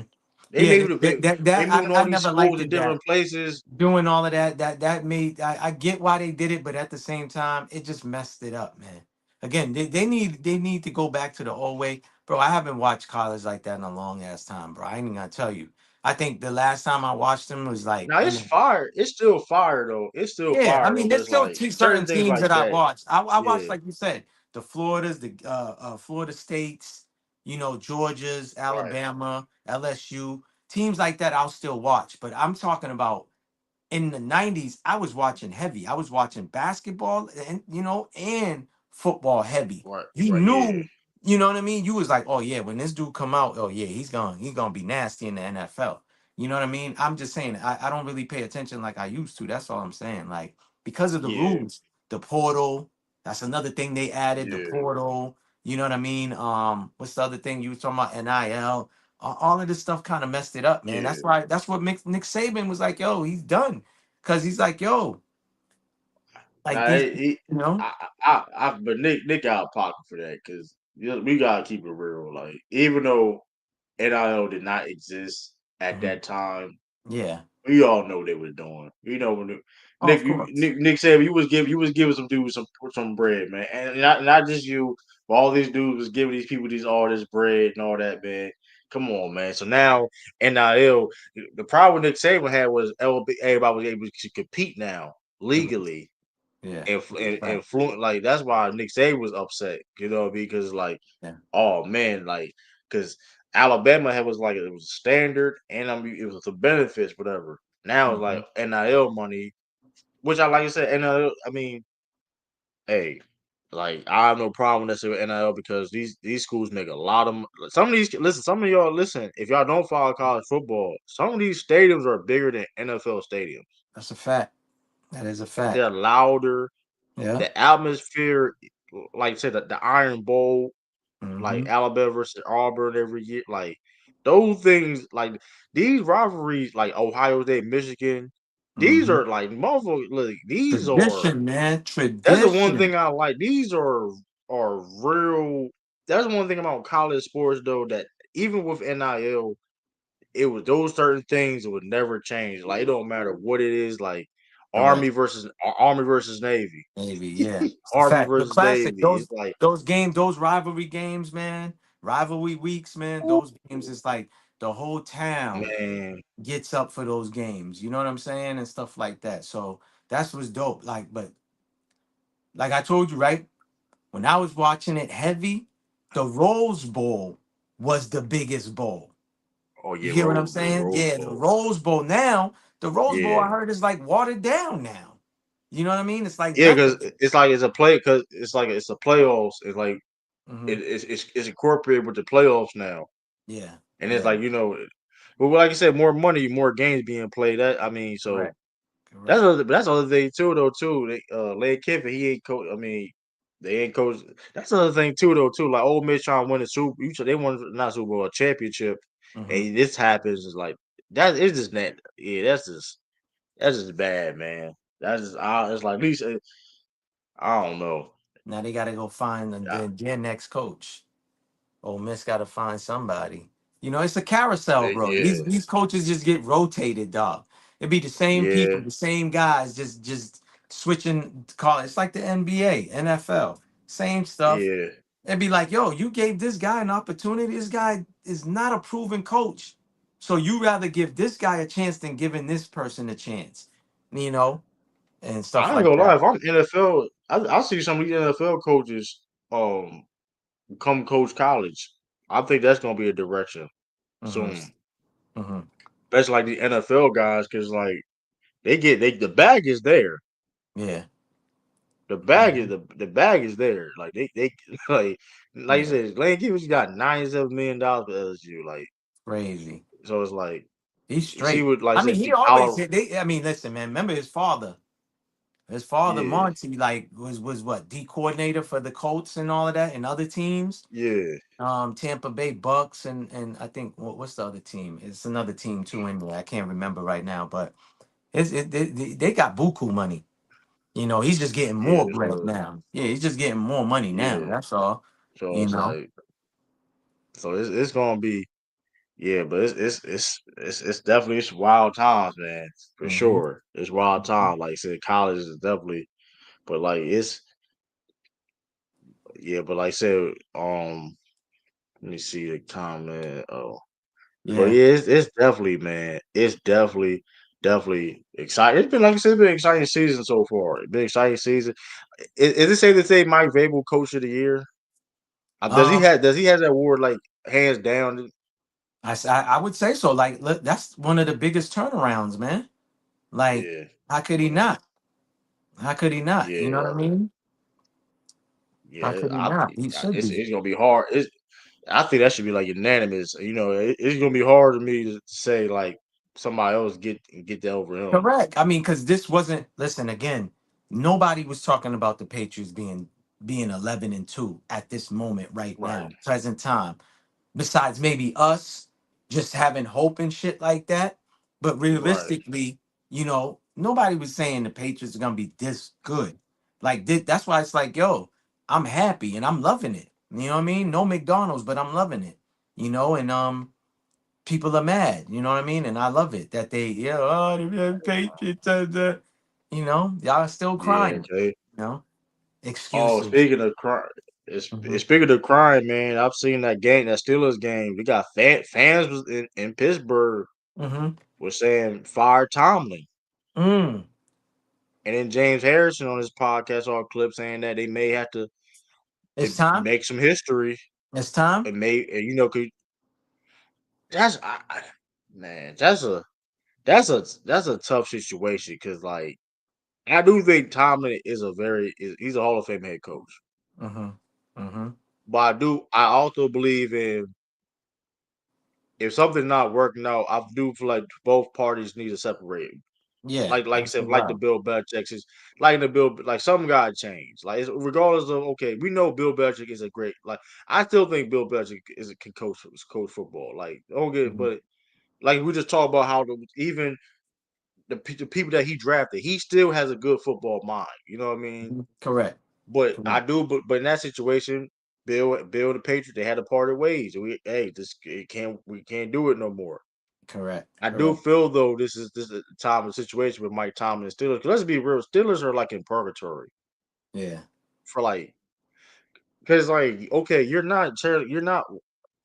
they Yeah. moved they moving I all these never schools liked to it that different places. doing all of that made I get why they did it, but at the same time, it just messed it up, man. Again, they need to go back to the old way, bro. I haven't watched college like that in a long ass time, bro. I ain't even gonna tell you. I think the last time I watched them was like Now it's fire. It's still fire though. It's still yeah, I fire though. mean, But there's it's still like certain certain things teams like that I that. watched. I watched, Yeah. like you said, the Floridas, the Florida States, you know, Georgias, Right. Alabama, LSU, teams like that. I'll still watch, but I'm talking about in the 90s, I was watching heavy. I was watching basketball and you know and football heavy. Right. You Right. Yeah. knew, you know what I mean? You was like, "Oh yeah, when this dude come out, oh yeah, he's going to be nasty in the NFL." You know what I mean? I'm just saying I don't really pay attention like I used to. That's all I'm saying. Like because of the Yeah. rules, the portal, that's another thing they added, the Yeah. portal. You know what I mean? What's the other thing you were talking about? NIL. All of this stuff kind of messed it up, man. Yeah. That's what Nick Saban was like, yo, he's done. Cause he's like, yo, like Now these, he, you know? but Nick out of pocket for that because we gotta keep it real. Like even though NIL did not exist at Mhm. that time, Yeah. we all know they were doing. You know when Oh, of course. Nick said you was giving some dudes some bread, man, and not just you, but all these dudes was giving these people all this bread and all that, man. come on, man. So now NIL, the problem Nick Saban had was everybody was able to compete now Mhm. legally Yeah. and Right. fluent. Like that's why Nick Saban was upset, because like, Yeah. oh man, like because Alabama had was like it was standard, and I mean it was the benefits, whatever. Now it's Hmm. like NIL money, which I like I said NIL. I mean, hey, like I have no problem necessarily with NIL because these schools make a lot of some of these. Listen, some of y'all listen. If y'all don't follow college football, some of these stadiums are bigger than NFL stadiums. That's a fact. That is a fact. They're louder. Yeah. The atmosphere, like I said, the Iron Bowl, like Hmm. Alabama versus Auburn every year, like those things, like these rivalries, like Ohio State, Michigan, these Hmm. are like motherfuckers. Like these are. Tradition, man. That's the one Tradition. thing I like. These are real. That's one thing about college sports, though, that even with NIL, it was those certain things that would never change. Like it don't matter what it is. Like Correct. Army versus Navy, Maybe, yeah. It's a Army fact. The versus classic, Navy. It's like, those games, those rivalry games, man. Rivalry weeks, man. Those games is like the whole town man, gets up for those games. You know what I'm saying? And stuff like that. So that's what's dope. Like, but like I told you, right? When I was watching it heavy, the Rose Bowl was the biggest bowl. oh You yeah, get what I'm saying? Rose Yeah, the Bowl. Rose Bowl now, the Rose Bowl Yeah, I heard is like watered down now. You know what I mean? It's like yeah, because better. it's like it's a play because it's like it's a playoffs. It's like Hmm. it's incorporated with the playoffs now, Yeah, and it's yeah, like but like you said, more money, more games being played. That I mean, so correct, correct. that's the other thing too, though. Too, Lane Kiffin, he ain't coach. I mean, they ain't coach. That's the other thing too, though. Too, like Ole Miss trying to win a Super. You said they won not Super Bowl, a championship, Hmm. and this happens is like that. It's just that. Yeah, that's just bad, man. That's just. It's like at least I don't know. Now they got to go find Yeah, their next coach. Ole Miss got to find somebody. You know, it's a carousel, bro. yeah, These coaches just get rotated, dog. It'd be the same people, yeah, the same guys, just switching. Call it's like the NBA, NFL, same stuff. yeah. It'd be like, yo, you gave this guy an opportunity. This guy is not a proven coach, so you rather give this guy a chance than giving this person a chance, you know, and stuff I ain't like gonna lie. that. If I'm NFL, I see some of these NFL coaches um come coach college. I think that's gonna be a direction Hmm. soon. Hmm. Especially like the NFL guys, because like the bag is there. Yeah. The Mhm. the bag is there. Like they like you Yeah. said, Lane Kiffin's got $97 million for LSU. Like Crazy. so, it's like He's you see straight. what like I I mean, said, he the always Colorado, said they. I mean, listen, man. Remember his father. His father, yeah, Monty, like was what D coordinator for the Colts and all of that, and other teams. yeah, Tampa Bay Bucks and I think what's the other team? It's another team too in there. I can't remember right now, but they got buku money. You know, he's just getting more yeah. bread now. Yeah, he's just getting more money now. Yeah. That's all. So You it's know. like it's gonna be. Yeah, but it's definitely it's wild times, man, for Hmm. sure. It's wild times. Like I said, college is definitely, but like it's yeah, but like I said, let me see the comment. Oh, but Yeah. yeah, it's definitely, man, it's definitely exciting. It's been like I said, it's been an exciting season so far. It's been an exciting season. Is it safe to say Mike Vrabel Coach of the Year? Um, Does he have that award like hands down? I would say so. Like, look, that's one of the biggest turnarounds, man. Like, Yeah, how could he not? How could he not? You know what yeah, I mean? How yeah. could he not? He should be. It's gonna be hard. I think that should be like unanimous. It's gonna be hard to me to say like somebody else get that over him. Correct. I mean, because this wasn't. Listen again. Nobody was talking about the Patriots being 11-2 at this moment right Right, now, present time. Besides maybe us just having hope and shit like that. But right. realistically, nobody was saying the Patriots are gonna be this good. Like that's why it's like, yo, I'm happy and I'm loving it. You know what I mean? No McDonald's, but I'm loving it. And people are mad. You know what I mean? And I love it that the Patriots, y'all are still Yeah, crying. okay. You know, Oh, excuses. speaking of crime. Mm-hmm. speaking of crime, man, I've seen that game, that Steelers game. We got fans was in Pittsburgh Mm-hmm. was saying fire Tomlin, Mm. and then James Harrison on his podcast or clip saying that they may have It's to time. make some history It's time. and and that's man, that's a tough situation because like I do think Tomlin he's a Hall of Fame head coach, Mm-hmm. Mm-hmm. but I also believe in if something's not working out, I do feel like both parties need to separate. Yeah, Like I that's the said, like the love. Bill Belichick is like the Bill like some gotta change. Like regardless of okay, we know Bill Belichick is a great like I still think Bill Belichick can coach football. Like don't get Mm-hmm. but like we just talked about how even the people that he drafted, he still has a good football mind. You know what I mean? Correct. But I Correct. do, but in that situation, Bill the Patriots, they had to part ways. We can't do it no more. Correct. I do Correct. feel though this is the time and situation with Mike Tomlin and Steelers. 'Cause let's be real, Steelers are like in purgatory Yeah. for like because like okay, you're not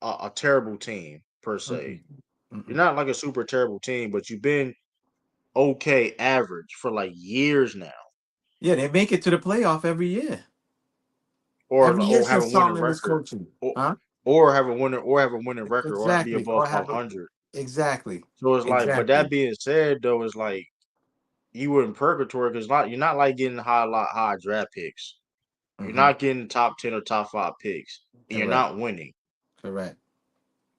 a terrible team per se. Mm-mm. You're Mm-mm. not like a super terrible team, but you've been okay average for like years now, Yeah, they make it to the playoff every year. or Every year have a since winning Tomlin was record, coaching. or Huh? have a winning record, or be Exactly. above Or have a 500. exactly. So it's like, but that Exactly. being said, though, it's like you were in purgatory because not you're not like getting high draft picks. You're Mm-hmm. not getting top 10 or top 5 picks, and you're Correct. not winning. Correct.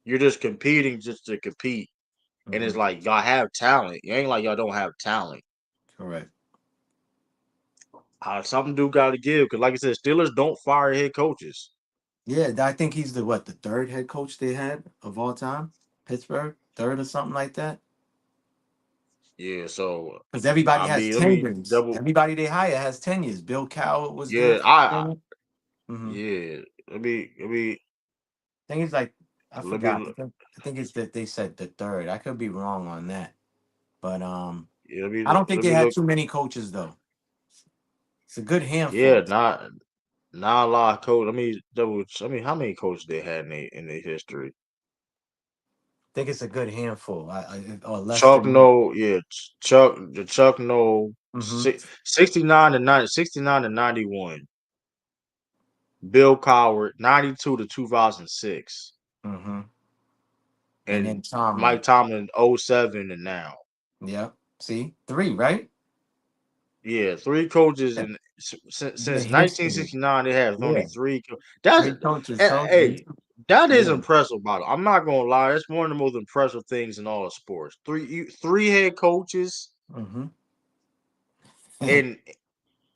You're just competing just to compete, and Mm-hmm. it's like y'all have talent. You ain't like y'all don't have talent. Correct. Something do got to give because, like I said, Steelers don't fire head coaches. Yeah, I think he's the what, the third head coach they had of all time? Pittsburgh? Third or something like that? Yeah, so Because everybody I has mean, let me tenures. double. Everybody they hire has tenures. Bill Cowell was there Yeah, for a minute. Mm-hmm. yeah. I think it's like I Let me forgot. I think it's that they said the third. I could be wrong on that. But yeah, I don't think let they me had look. too many coaches though. It's a good Yeah, handful. not a lot of coach. Let me double. I mean, how many coaches they had in their history? I think it's a good handful. Or less Chuck than that. No, yeah, Chuck No, Mm-hmm. 69 to 90, 69 to 91. Bill Coward, 92 to 2006, Mm-hmm. And then and Tomlin. Mike Tomlin, 07 and now. Yep. See? Three, right? Yeah, three coaches Yeah. in The since history. 1969. They have only Yeah. three. That's Three coaches hey, that is yeah. impressive. About it. I'm not gonna lie. That's one of the most impressive things in all of sports. Three head coaches, Mm-hmm. and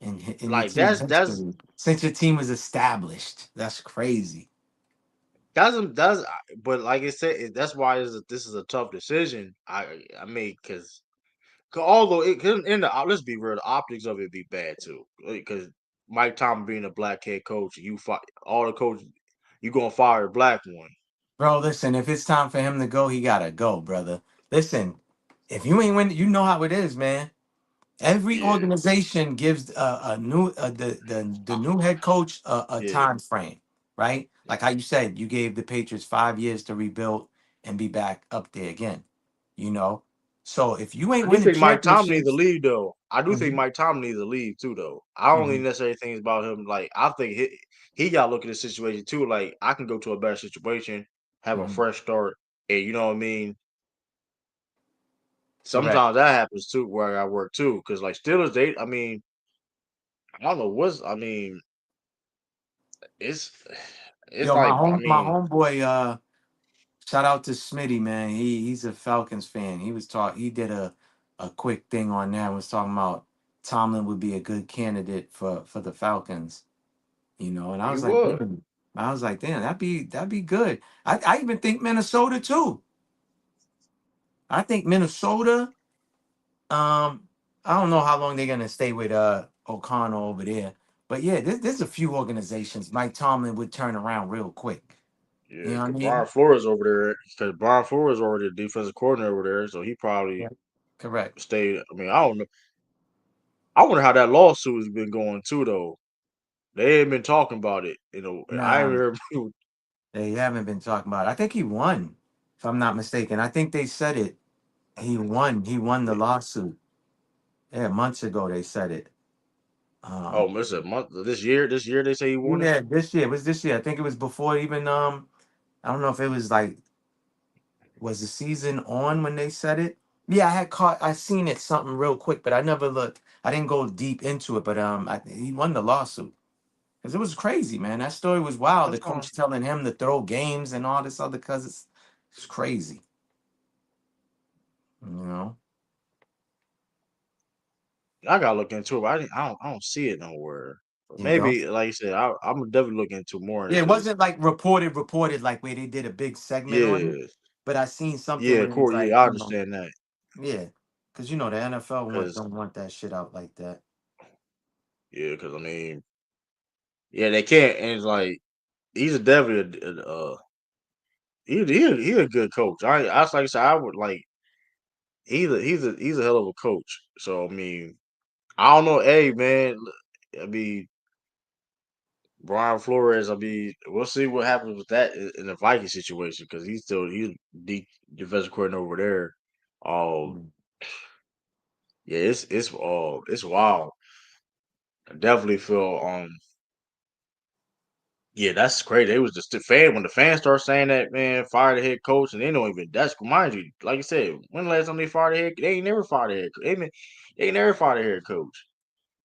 in your like team history. Since your team was established. That's crazy. that's. But like I said, that's why this is a tough decision. I mean, because although it can in the let's be real, the optics of it be bad too. Because Mike Tomlin being a black head coach, you all the coaches, you gonna fire a black one. Bro, listen, if it's time for him to go, he gotta go, brother. Listen, if you ain't win, you know how it is, man. Every Yeah, organization gives a new the uh, new head coach a yeah. time frame, right? Like how you said, you gave the Patriots 5 years to rebuild and be back up there again. You know, so if you I ain't do winning think Mike Tomlin needs to championships, leave though. I do think hmm Mike Tomlin needs to leave too though. I don't hmm even necessarily think it's about him. Like I think he got to look at the situation too. Like I can go to a better situation, have a hmm fresh start, and you know what I mean. correct. Sometimes that happens too where I work too. Because like Steelers, they I mean I don't know what's I mean it's it's Yo, like I my mean homeboy, shout out to Smitty, man. He's a Falcons fan. He did a quick thing on there, was talking about Tomlin would be a good candidate for the Falcons, you know. And he would. I was like, damn, that'd be good. I even think Minnesota too. I think Minnesota, I don't know how long they're gonna stay with O'Connell over there. But yeah, there's a few organizations Mike Tomlin would turn around real quick. You Yeah, know what I because mean? Brian Flores over there. Because Brian Flores already the defensive coordinator over there, so he Yeah. probably Correct. stayed. I mean, I don't know. I wonder how that lawsuit has been going too, though. They ain't been talking about it. You know, I ain't Nah, heard. they haven't been talking about it. I think he won, if I'm not mistaken. I think they said it. He won. He won the lawsuit. Yeah, months ago they said it. Um, Oh, it's a month this year. This year they say he won it. yeah, this year. It was this year. I think it was before even I don't know if it was like was the season on when they said it. Yeah, I seen it something real quick, but I never looked. I didn't go deep into it, but he won the lawsuit because it was crazy, man. That story was wild. That's The fine. coach telling him to throw games and all this other cause it's crazy, you know. I gotta look into it. But I don't see it nowhere. But You don't. maybe, like you said, I'm gonna definitely look into more Yeah, it into this. wasn't like reported like where they did a big segment on it, Yeah, but I seen something yeah, where it was court. like, Yeah, I understand that. yeah, because you know the NFL Cause don't want that shit out like that. yeah, cause I mean, yeah, they can't. And it's like he's a definitely he a good coach. I like I said, I would like he's a hell of a coach. So I mean, I don't know. Hey man, I mean Brian Flores. I mean, we'll see what happens with that in the Viking situation because he's the defensive coordinator over there. Um, Mm. yeah, it's wild. I definitely feel yeah, that's crazy. They was just the fan when the fans start saying that, man, fire the head coach, and they don't even. That's mind you, like you said, when the last time they fired the head, they ain't never fired the head. They ain't never fired the head coach.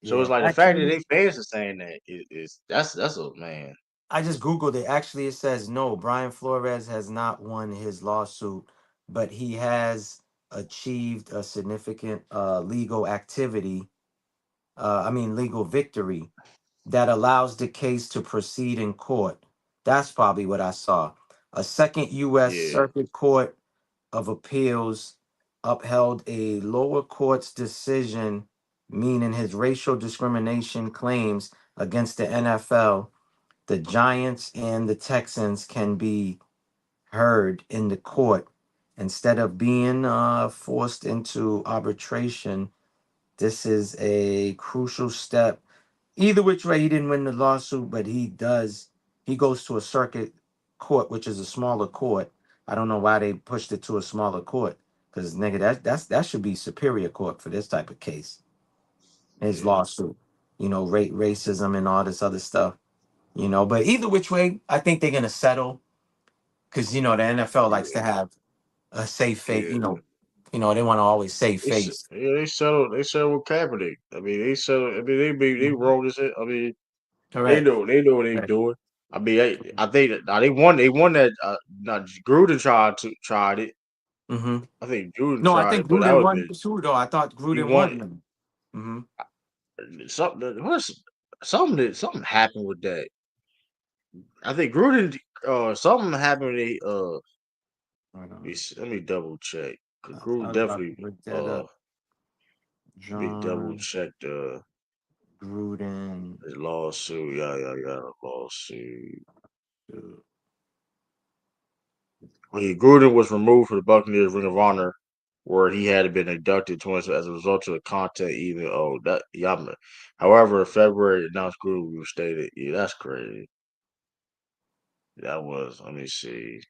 So it's Yeah, like the fact that actually, they fans are saying that is that's a man. I just googled it. Actually, it says no. Brian Flores has not won his lawsuit, but he has achieved a significant legal activity. Legal victory that allows the case to proceed in court. That's probably what I saw. A second U.S. Yeah, Circuit Court of Appeals upheld a lower court's decision, meaning his racial discrimination claims against the NFL, the Giants, and the Texans can be heard in the court instead of being forced into arbitration. This is a crucial step. Either which way, he didn't win the lawsuit, but he does. He goes to a circuit court, which is a smaller court. I don't know why they pushed it to a smaller court, because nigga, that should be superior court for this type of case. His yeah, lawsuit, racism and all this other stuff. But either which way, I think they're gonna settle because the NFL likes to yeah, have a safe face. yeah. They want to always save face. They settled with Kaepernick. I mean, they settled. I mean, they Mhm. rolled this. I mean, Correct. they know what they Correct. doing. I mean, I think that, now they won that. Now Gruden tried it. Hmm. I think Gruden No, I tried think it, but that Gruden would have won been too, though. I thought he Gruden won won. Mm-hmm. something. Something happened with that. I think Gruden. Something happened. Hold on. Let me double check. 'Cause I Gruden was about to definitely. look that Uh, up. let me double John check Gruden. his lawsuit. Yeah, lawsuit. uh, Gruden was removed from the Buccaneers Ring of Honor, where he had been inducted twice as a result of the content. Even that yeah. However, in February announced Gruden was stated. Yeah, that's crazy. That was. Let me see.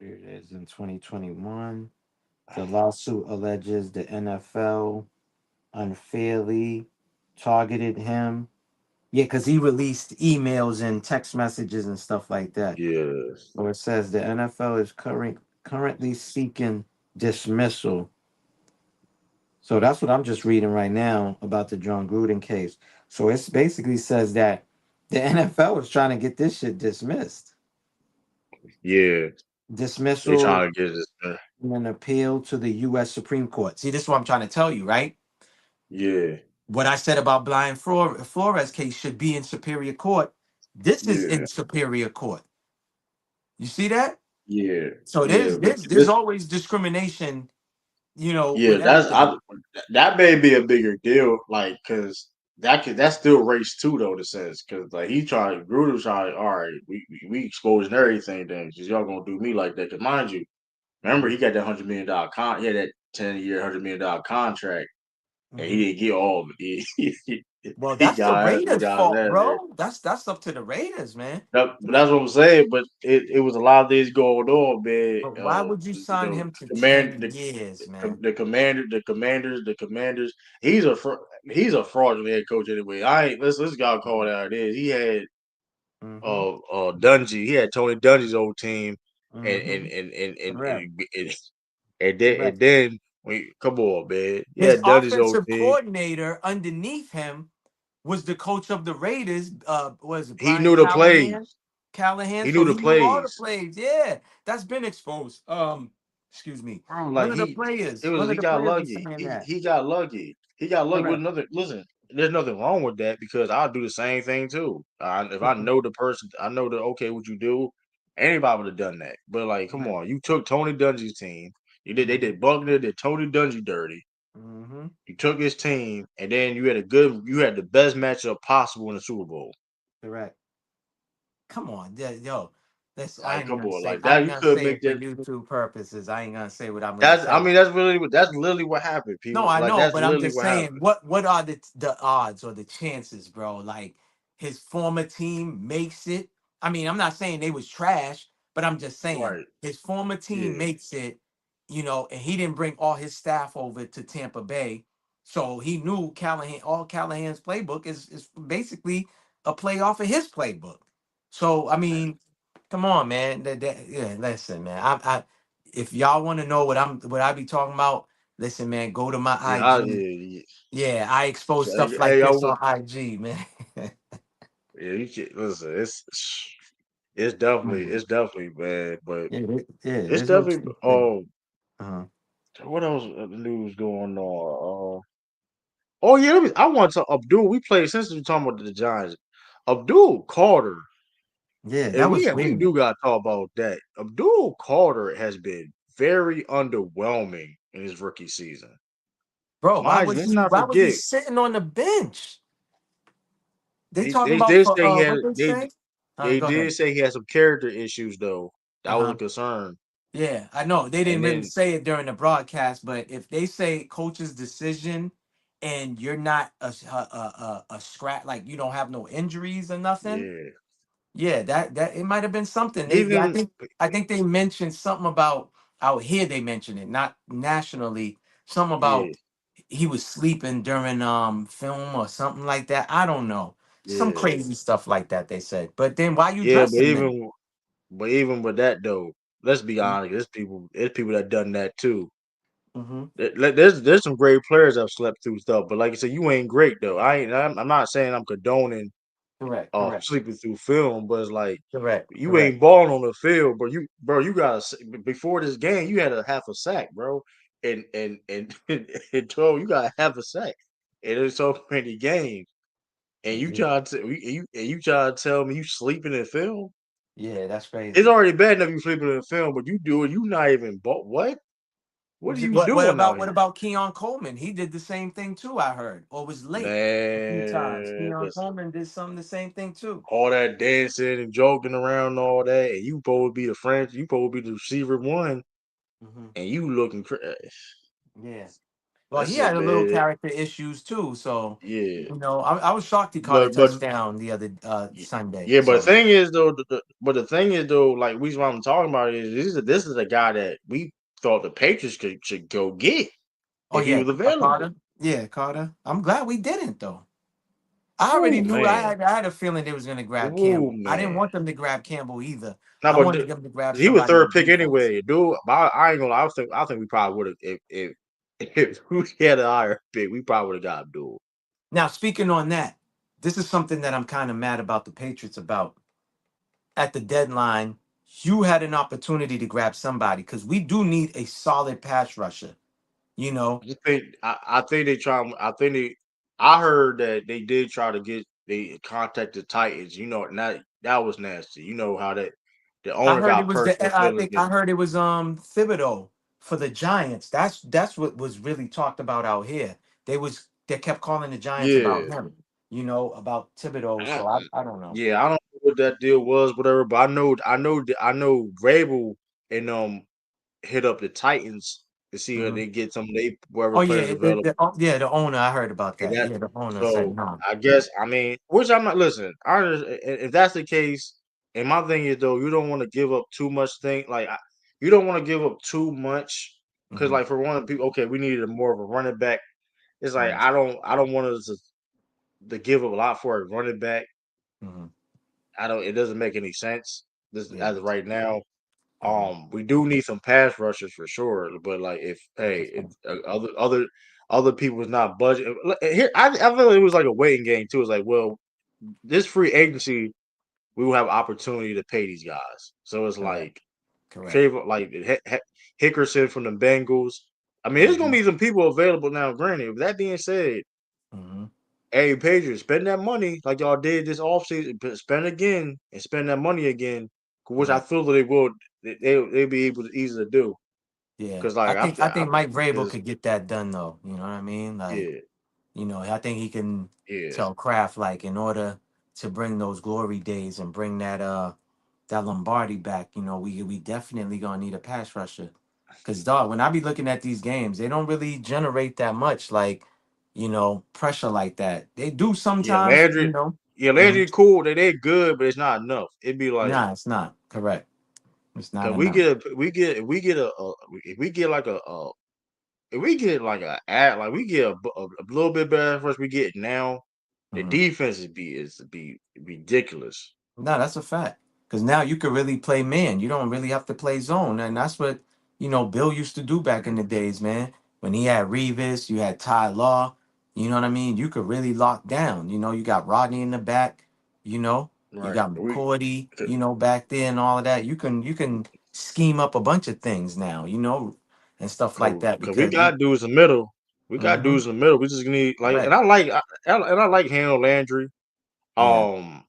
Here it is in 2021. The lawsuit alleges the NFL unfairly targeted him. Yeah, because he released emails and text messages and stuff like that. Yeah, So it says the NFL is currently seeking dismissal. So that's what I'm just reading right now about the John Gruden case. So it basically says that the NFL is trying to get this shit dismissed. yeah. They Dismissal trying to get this. and an appeal to the U.S. Supreme Court. See, this is what I'm trying to tell you, right? Yeah, What I said about Brian Flores case should be in Superior Court. This is yeah, in Superior Court. You see that? yeah, So yeah. But there's always discrimination, yeah, with everything. that may be a bigger deal, like because that's still race too, though. In a sense, because like Gruden tried. All right, we exposing everything, then because y'all gonna do me like that. Because mind you, remember Mhm. he got that $100 million he had that 10-year $100 million contract, and he Mhm. didn't get all of it. Well, he that's the got he Raiders' got fault, that. bro. That's up to the Raiders, man. But that's what I'm saying. But it was a lot of things going on, man. But why would you sign him to Command 10 years, man? the commanders. He's a fraudulent head coach anyway. I ain't let's gotta call it out. It is. He had Mm-hmm. Dungy. He had Tony Dungy's old team, and Mm-hmm. and and and and Correct. and, and, and then come on, man. He His had Dungy's old offensive team. coordinator underneath him was the coach of the Raiders. Was it He Brian knew the plays. Callahan? Callahan. He knew So the he knew all the plays. plays. Yeah, that's been exposed. Excuse me. Bro, One like of the players. One of he the got players was lucky. saying He that. he got lucky. He got lucky with Correct. another. Listen, there's nothing wrong with that because I'll do the same thing too. If I know the person, I know the okay what you do. Anybody would have done that. But like, come Correct. on, you took Tony Dungy's team. You did. They Mm-hmm. did Buckner. Did Tony Dungy dirty. Mm-hmm. You took his team, and then you had the best matchup possible in the Super Bowl. Correct. Come on, yeah, yo. Listen, I Like, ain't come gonna on, say. like I that. ain't You gonna could say make it for that. YouTube purposes. I ain't gonna say what I'm gonna That's. I say. mean, that's literally what happened. No, People I like know, that's but I'm literally just what saying, happened. what are the odds or the chances, bro? Like his former team makes it. I mean, I'm not saying they was trash, but I'm just saying Right. his former team Yeah. makes it, and he didn't bring all his staff over to Tampa Bay. So he knew Callahan, all Callahan's playbook is basically a play off of his playbook. So I mean, come on, man. Yeah, listen, man. If y'all want to know what I be talking about, listen, man, go to my Yeah, IG. yeah. Yeah, I expose stuff like Hey, I this want. on IG, man. Yeah, you can listen. Mhm. it's definitely bad, but Yeah, it's there's no definitely. truth there. Uh-huh. What else news going on? Oh yeah, I want to Abdul. We played since we're talking about the Giants. Abdul Carter, Yeah, and that was we weird. do got to talk about that. Abdul Carter has been very underwhelming in his rookie season. Bro, Mind you, let's not why was he forget sitting on the bench? They talking they about did for say he had what they say? they Go did ahead. say he had some character issues though. That was a Uh-huh. concern. Yeah, I know they didn't And really then say it during the broadcast, but if they say coach's decision and you're not a scratch, like you don't have no injuries or nothing, yeah, yeah, that it might have been something. I even think they mentioned something about out here. They mentioned it, not nationally. Something yeah, about he was sleeping during film or something like that. I don't know. Some yeah, crazy stuff like that. They said. But then why you yeah. dress him then? But even with that though, let's be Mm-hmm. honest. There's people that done that too. Mm-hmm. There's some great players that have slept through stuff, but like I said, you ain't great though. I'm not saying I'm condoning Correct. Correct. sleeping through film, but it's like Correct. you Correct. ain't balling on the field, bro, you got before this game, you had a half a sack, bro, and and 12, you got a half a sack, and there's so many games, and you try to tell me you sleeping in film. Yeah, that's It's crazy. already bad enough you sleeping in film, but you do it. You not even bought what? What are you What doing about out what here, about Keon Coleman? He did the same thing too. I heard, or was late a few times. man? Keon Listen, Coleman did something the same thing too. all that dancing and joking around and all that, and you supposed to be the friend, you supposed to be the receiver one, Hmm. and you looking. Yeah. Well, he Listen, had a little man. character issues too. So, Yeah, I was shocked he caught a but touchdown the other Sunday. yeah, but the So, thing is though, but the thing is though, like we what I'm talking about is this is a guy that we thought the Patriots should go get oh if he yeah, was available. Carter. Yeah, Carter. I'm glad we didn't though. I already Oh knew. man, I had a feeling they was gonna grab oh Campbell. I didn't man. want them to grab Campbell either. Now, I but wanted them to grab he was somebody third on pick defense. anyway, dude. But I ain't gonna lie. I think we probably would have if we had a higher pick, we probably would have got Abdul. Now, speaking on that, this is something that I'm kind of mad about the Patriots about. At the deadline, you had an opportunity to grab somebody because we do need a solid pass rusher. You know, I think they try. I think they. I heard that they did try to get they contacted Titans. You know, and that was nasty. You know how that the I owner heard it got was personal feelings. I heard it was Thibodeau for the Giants. That's what was really talked about out here. They kept calling the Giants about Yeah, him. About Thibodeau. I, So I don't know. yeah. I don't know what that deal was, whatever. But I know Rabel and hit up the Titans to see if Hmm. they get some they wherever Oh players yeah, available. yeah, the owner. I heard about And that. that Yeah, the owner said so no. I guess I mean, which I'm not listen. If that's the case, and my thing is though, you don't want to give up too much thing. You don't want to give up too much because Hmm. like for one people, okay, we needed more of a running back. It's like Hmm. I don't want us to give up a lot for a running back. Hmm. I don't. It doesn't make any sense. This Yeah. as of right now. Hmm. We do need some pass rushers for sure, but like if That's hey, a fact. other people's not budget here, I feel like it was like a waiting game too. It's like, well, this free agency, we will have opportunity to pay these guys. So it's Correct. like Correct. favor like Hickerson from the Bengals. I mean, there's gonna Hmm. be some people available now. Granted, with that being said, Hmm. hey, Patriots, spend that money like y'all did this offseason. Spend again and spend that money again, which I Correct. feel that they will. They'll be able to easily do. Yeah, Cause like I think Mike Vrabel because could get that done though. You know what I mean? Like, yeah, I think he can yeah, tell Kraft like in order to bring those glory days and bring that Lombardi back. We definitely gonna need a pass rusher. Cause dog, when I be looking at these games, they don't really generate that much like pressure like that. They do yeah. sometimes. Landry, yeah, Mhm. Landry, cool. They good, but it's not enough. It'd be like Nah, it's not correct. It's not cause enough. we get if we get like if we get like a ad like we get a little bit better for us we get now, the Mhm. defense is be ridiculous. No, that's a fact. Because now you could really play man. You don't really have to play zone. And that's what, Bill used to do back in the days, man. When he had Revis, you had Ty Law, you know what I mean? You could really lock down. You got Rodney in the back, you know, you Right. got McCourty, back there and all of that. You can scheme up a bunch of things now, and stuff like that Cause we because you got dudes in the middle. We got hmm dudes in the middle. We just need like, and correct. I like Harold Landry. Yeah. Um,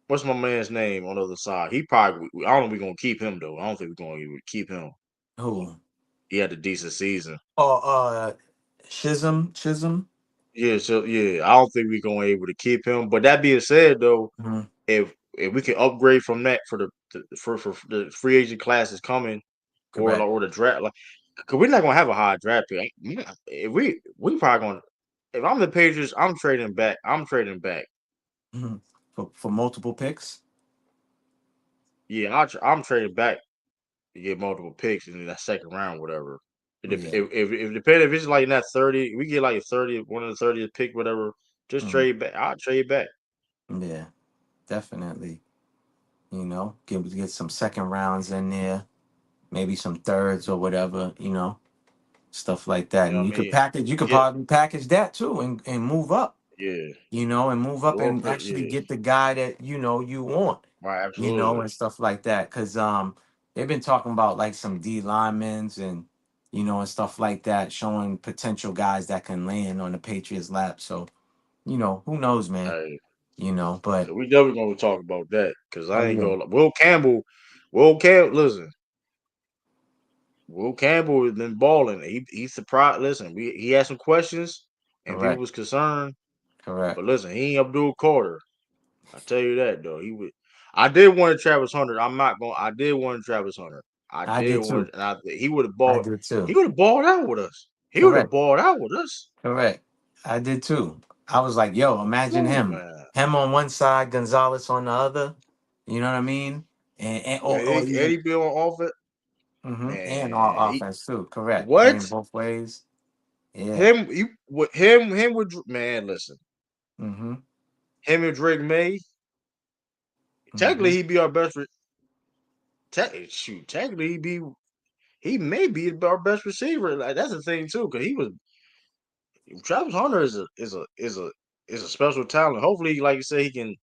what's my man's name on the other side? He probably. I don't know. If we're gonna keep him though. I don't think we're gonna even keep him. Who? He had a decent season. Oh, Chisholm. Yeah. So yeah, I don't think we're gonna able to keep him. But that being said, though, Hmm. if we can upgrade from that for for the free agent classes coming Correct. or the draft, like, cause we're not gonna have a high draft pick. If we probably gonna. If I'm the Patriots, I'm trading back. I'm trading back. Mhm. For multiple picks. Yeah, I'm trading back to get multiple picks in that second round, whatever. Yeah. If depending if it's like in that 30, we get like a 30, one of the 30th pick, whatever. Just Mhm. trade back. I'll trade back. Yeah, definitely. Get some second rounds in there, maybe some thirds or whatever. Stuff like that, You know and what I you could mean? package. You could Get probably package that too, and move up. yeah, And move up or and put actually yeah, get the guy that you want. right, absolutely. And stuff like that. Because they've been talking about like some D linemen's and stuff like that, showing potential guys that can land on the Patriots' lap. So who knows, man. Hey, But so we definitely gonna talk about that because I oh ain't yeah, gonna. Will Campbell, listen. Will Campbell has been balling. He surprised. Listen, he had some questions and people correct, was concerned, correct. but listen, he ain't Abdul Carter. I tell you that though. He would. I did want Travis Hunter. I'm not going. I did want Travis Hunter. I I did did want, too. and he would have I bought. did He too. would have balled out with us. He would have Correct, balled out with us. correct. I did too. I was like, yo, imagine Oh him, man, him on one side, Gonzalez on the other. You know what I mean? And yeah, or even Eddie Bill on offense. and all Man, offense too. Correct, playing what both ways. Yeah. him? You with him with man? Listen, Mm-hmm. him and Drake May. Technically, Mm-hmm. he'd be our best. Technically, he may be our best receiver. Like that's the thing too, because he was Travis Hunter is a special talent. Hopefully, like you say, he can.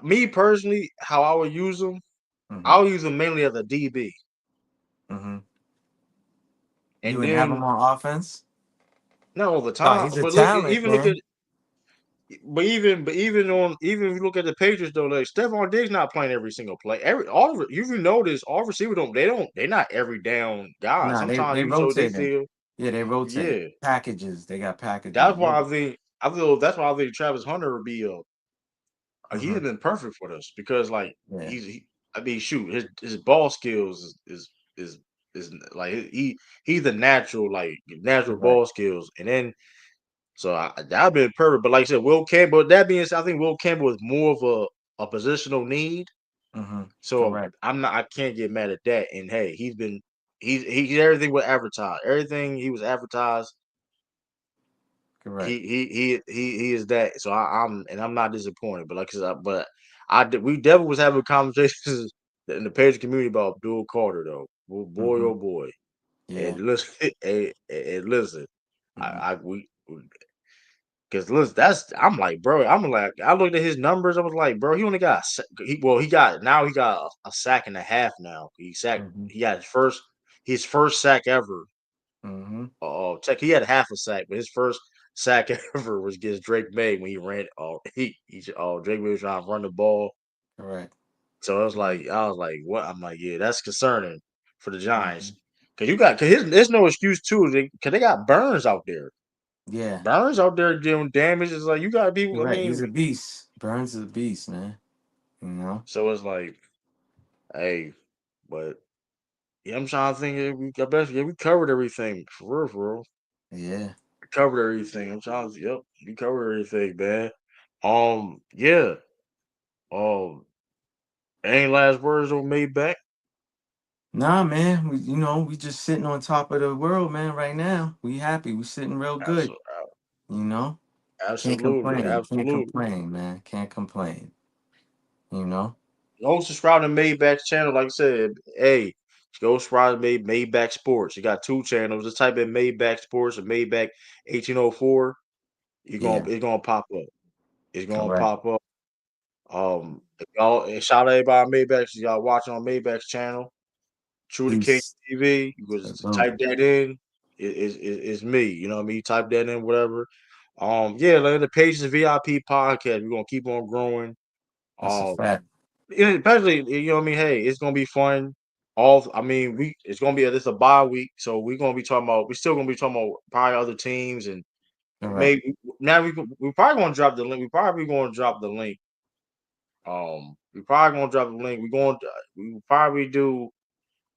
Me personally, how I would use him, Mm-hmm. I would use him mainly as a DB, Mm-hmm. You and wouldn't have him then on offense? not all the No, time, he's a but look, talent, even look at, man. even if you look at the Patriots though, like Stephon Diggs not playing every single play. If you notice, all receivers they're not every down guy. No, they Sometimes you so they rotate him. feel Yeah, they rotate yeah. packages. They got packages. That's Yeah. why that's why I think Travis Hunter would be he Mm-hmm. has been perfect for us because like Yeah. I mean shoot his ball skills is is like he's the natural natural Correct. ball skills, and then so that'd been perfect. But like I said, Will Campbell. That being said, I think Will Campbell is more of a positional need. Mm-hmm. So Correct. I'm not. I can't get mad at that. And hey, he's everything was advertised. Everything he was advertised. Correct. He is that. So I'm not disappointed. But like I said, we definitely was having conversations in the Patriot community about Abdul Carter though. Boy, Mm-hmm. oh boy. And Yeah. listen, and listen, Mm-hmm. I we because listen, I'm like, bro, I looked at his numbers. I was like, bro, he only got he got a sack and a half now. Mm-hmm. He got his first sack ever. Mm-hmm. Check, he had half a sack, but his first sack ever was against Drake May when he ran. Drake May was trying to run the ball. Correct. So Mm-hmm. I was like, what? I'm like, yeah, that's concerning for the Mm-hmm. Giants because there's no excuse too. Because they got Burns out there. Yeah. Burns out there doing damage. It's like you gotta be. I Correct. He's mean, a beast. Burns is a beast, man. You know? so it's like, hey, but yeah, I'm trying to think. I bet we covered everything for real, for real. Yeah. We covered everything. I'm trying to. Yep, we covered everything, man. Yeah. Um, any last words on Maybach? Nah, man. We just sitting on top of the world, man, right now. We happy. We sitting real good. Absolutely, You know? Can't absolutely, complain. Can't absolutely. complain, man. Can't complain. You know? Go subscribe to Maybach's channel. Like I said, hey, go subscribe to Maybach Sports. You got two channels. Just type in Maybach Sports or Maybach 1804. Yeah. It's gonna pop up. It's gonna Correct. pop up. If y'all and shout out everybody on Maybach. Y'all watching on Maybach's channel. True to King Peace. TV. You could just Salute. type that in. It's me. You know what I mean? You type that in, whatever. Yeah, like the Patience VIP podcast. We're gonna keep on growing. That's a Um, fact. yeah, especially you know what I mean. Hey, it's gonna be fun. I mean, it's gonna be this a bye week, so we're gonna be talking about. We're still gonna be talking about probably other teams and Correct. maybe now we probably gonna drop the link. We probably gonna drop the link. We probably gonna drop the link. We will probably do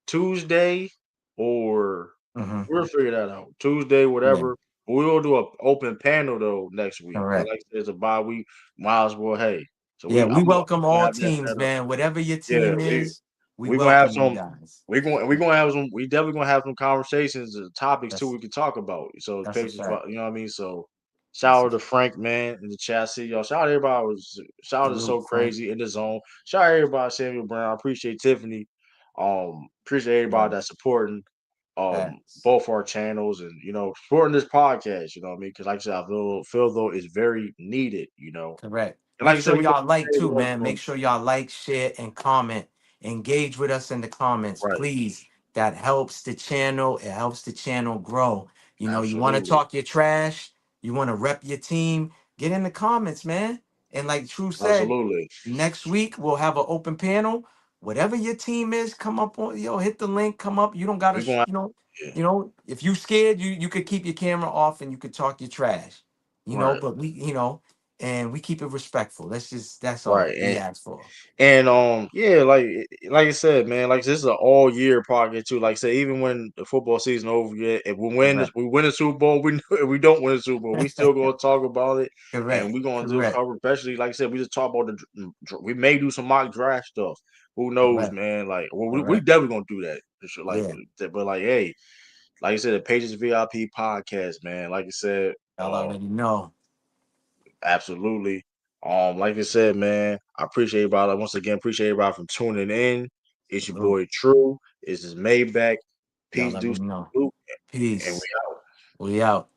Tuesday or Mm-hmm. we'll figure that out. Tuesday, Yeah. whatever. We will do an open panel though next week. 'Cause Correct. like I said, it's a bye week. Might as well. Hey, so Yeah, we welcome I'm gonna all have that teams, set up. man. Whatever your Yeah, team is, we we gonna have welcome you some. guys. We gonna have some. We definitely gonna have some conversations and topics too. That's We can talk about. So that's a patience, fact. you know what I mean. So That's shout a out to Frank, man, in the chat. See y'all. Shout out to everybody. Shout out to salute, So Frank. Crazy in the zone. Shout out to everybody. Samuel Brown. I appreciate Tiffany. Appreciate everybody that's Yes. supporting Facts. both our channels and supporting this podcast. You know what I mean? Because like I said, I feel though it's very needed. Correct. And Make like I said, sure we got y'all like too, man. Make sure y'all like, share, and comment. Engage with us in the comments, right. please. That helps the channel. It helps the channel grow. You want to Absolutely. talk your trash. You want to rep your team. Get in the comments, man. And like True said, Absolutely. next week we'll have an open panel. Whatever your team is, come up on hit the link. Come up. You don't gotta, We're gonna yeah. if you scared, you could keep your camera off and you could talk your trash. Right. But and we keep it respectful. That's all Right. we ask for. And yeah, like I said, man, like this is an all year project too. Like I said, even when the football season over yet, if Correct. we win a Super Bowl, if we don't win a Super Bowl, we still gonna talk about it, and Correct. we're gonna do Correct. cover. Especially like I said, we just talk about we may do some mock draft stuff. Who knows, Correct. man? Like, well, we Correct. definitely gonna do that. For sure. Yeah. But like, hey, like I said, the Pages VIP podcast, man. Like I said, Y'all already know. absolutely. Like I said, man, I appreciate everybody. Once again, appreciate everybody from tuning in. It's your Salute. boy True. This is Maybach. Y'all Peace, do already know. salute, and we Peace. out. We out.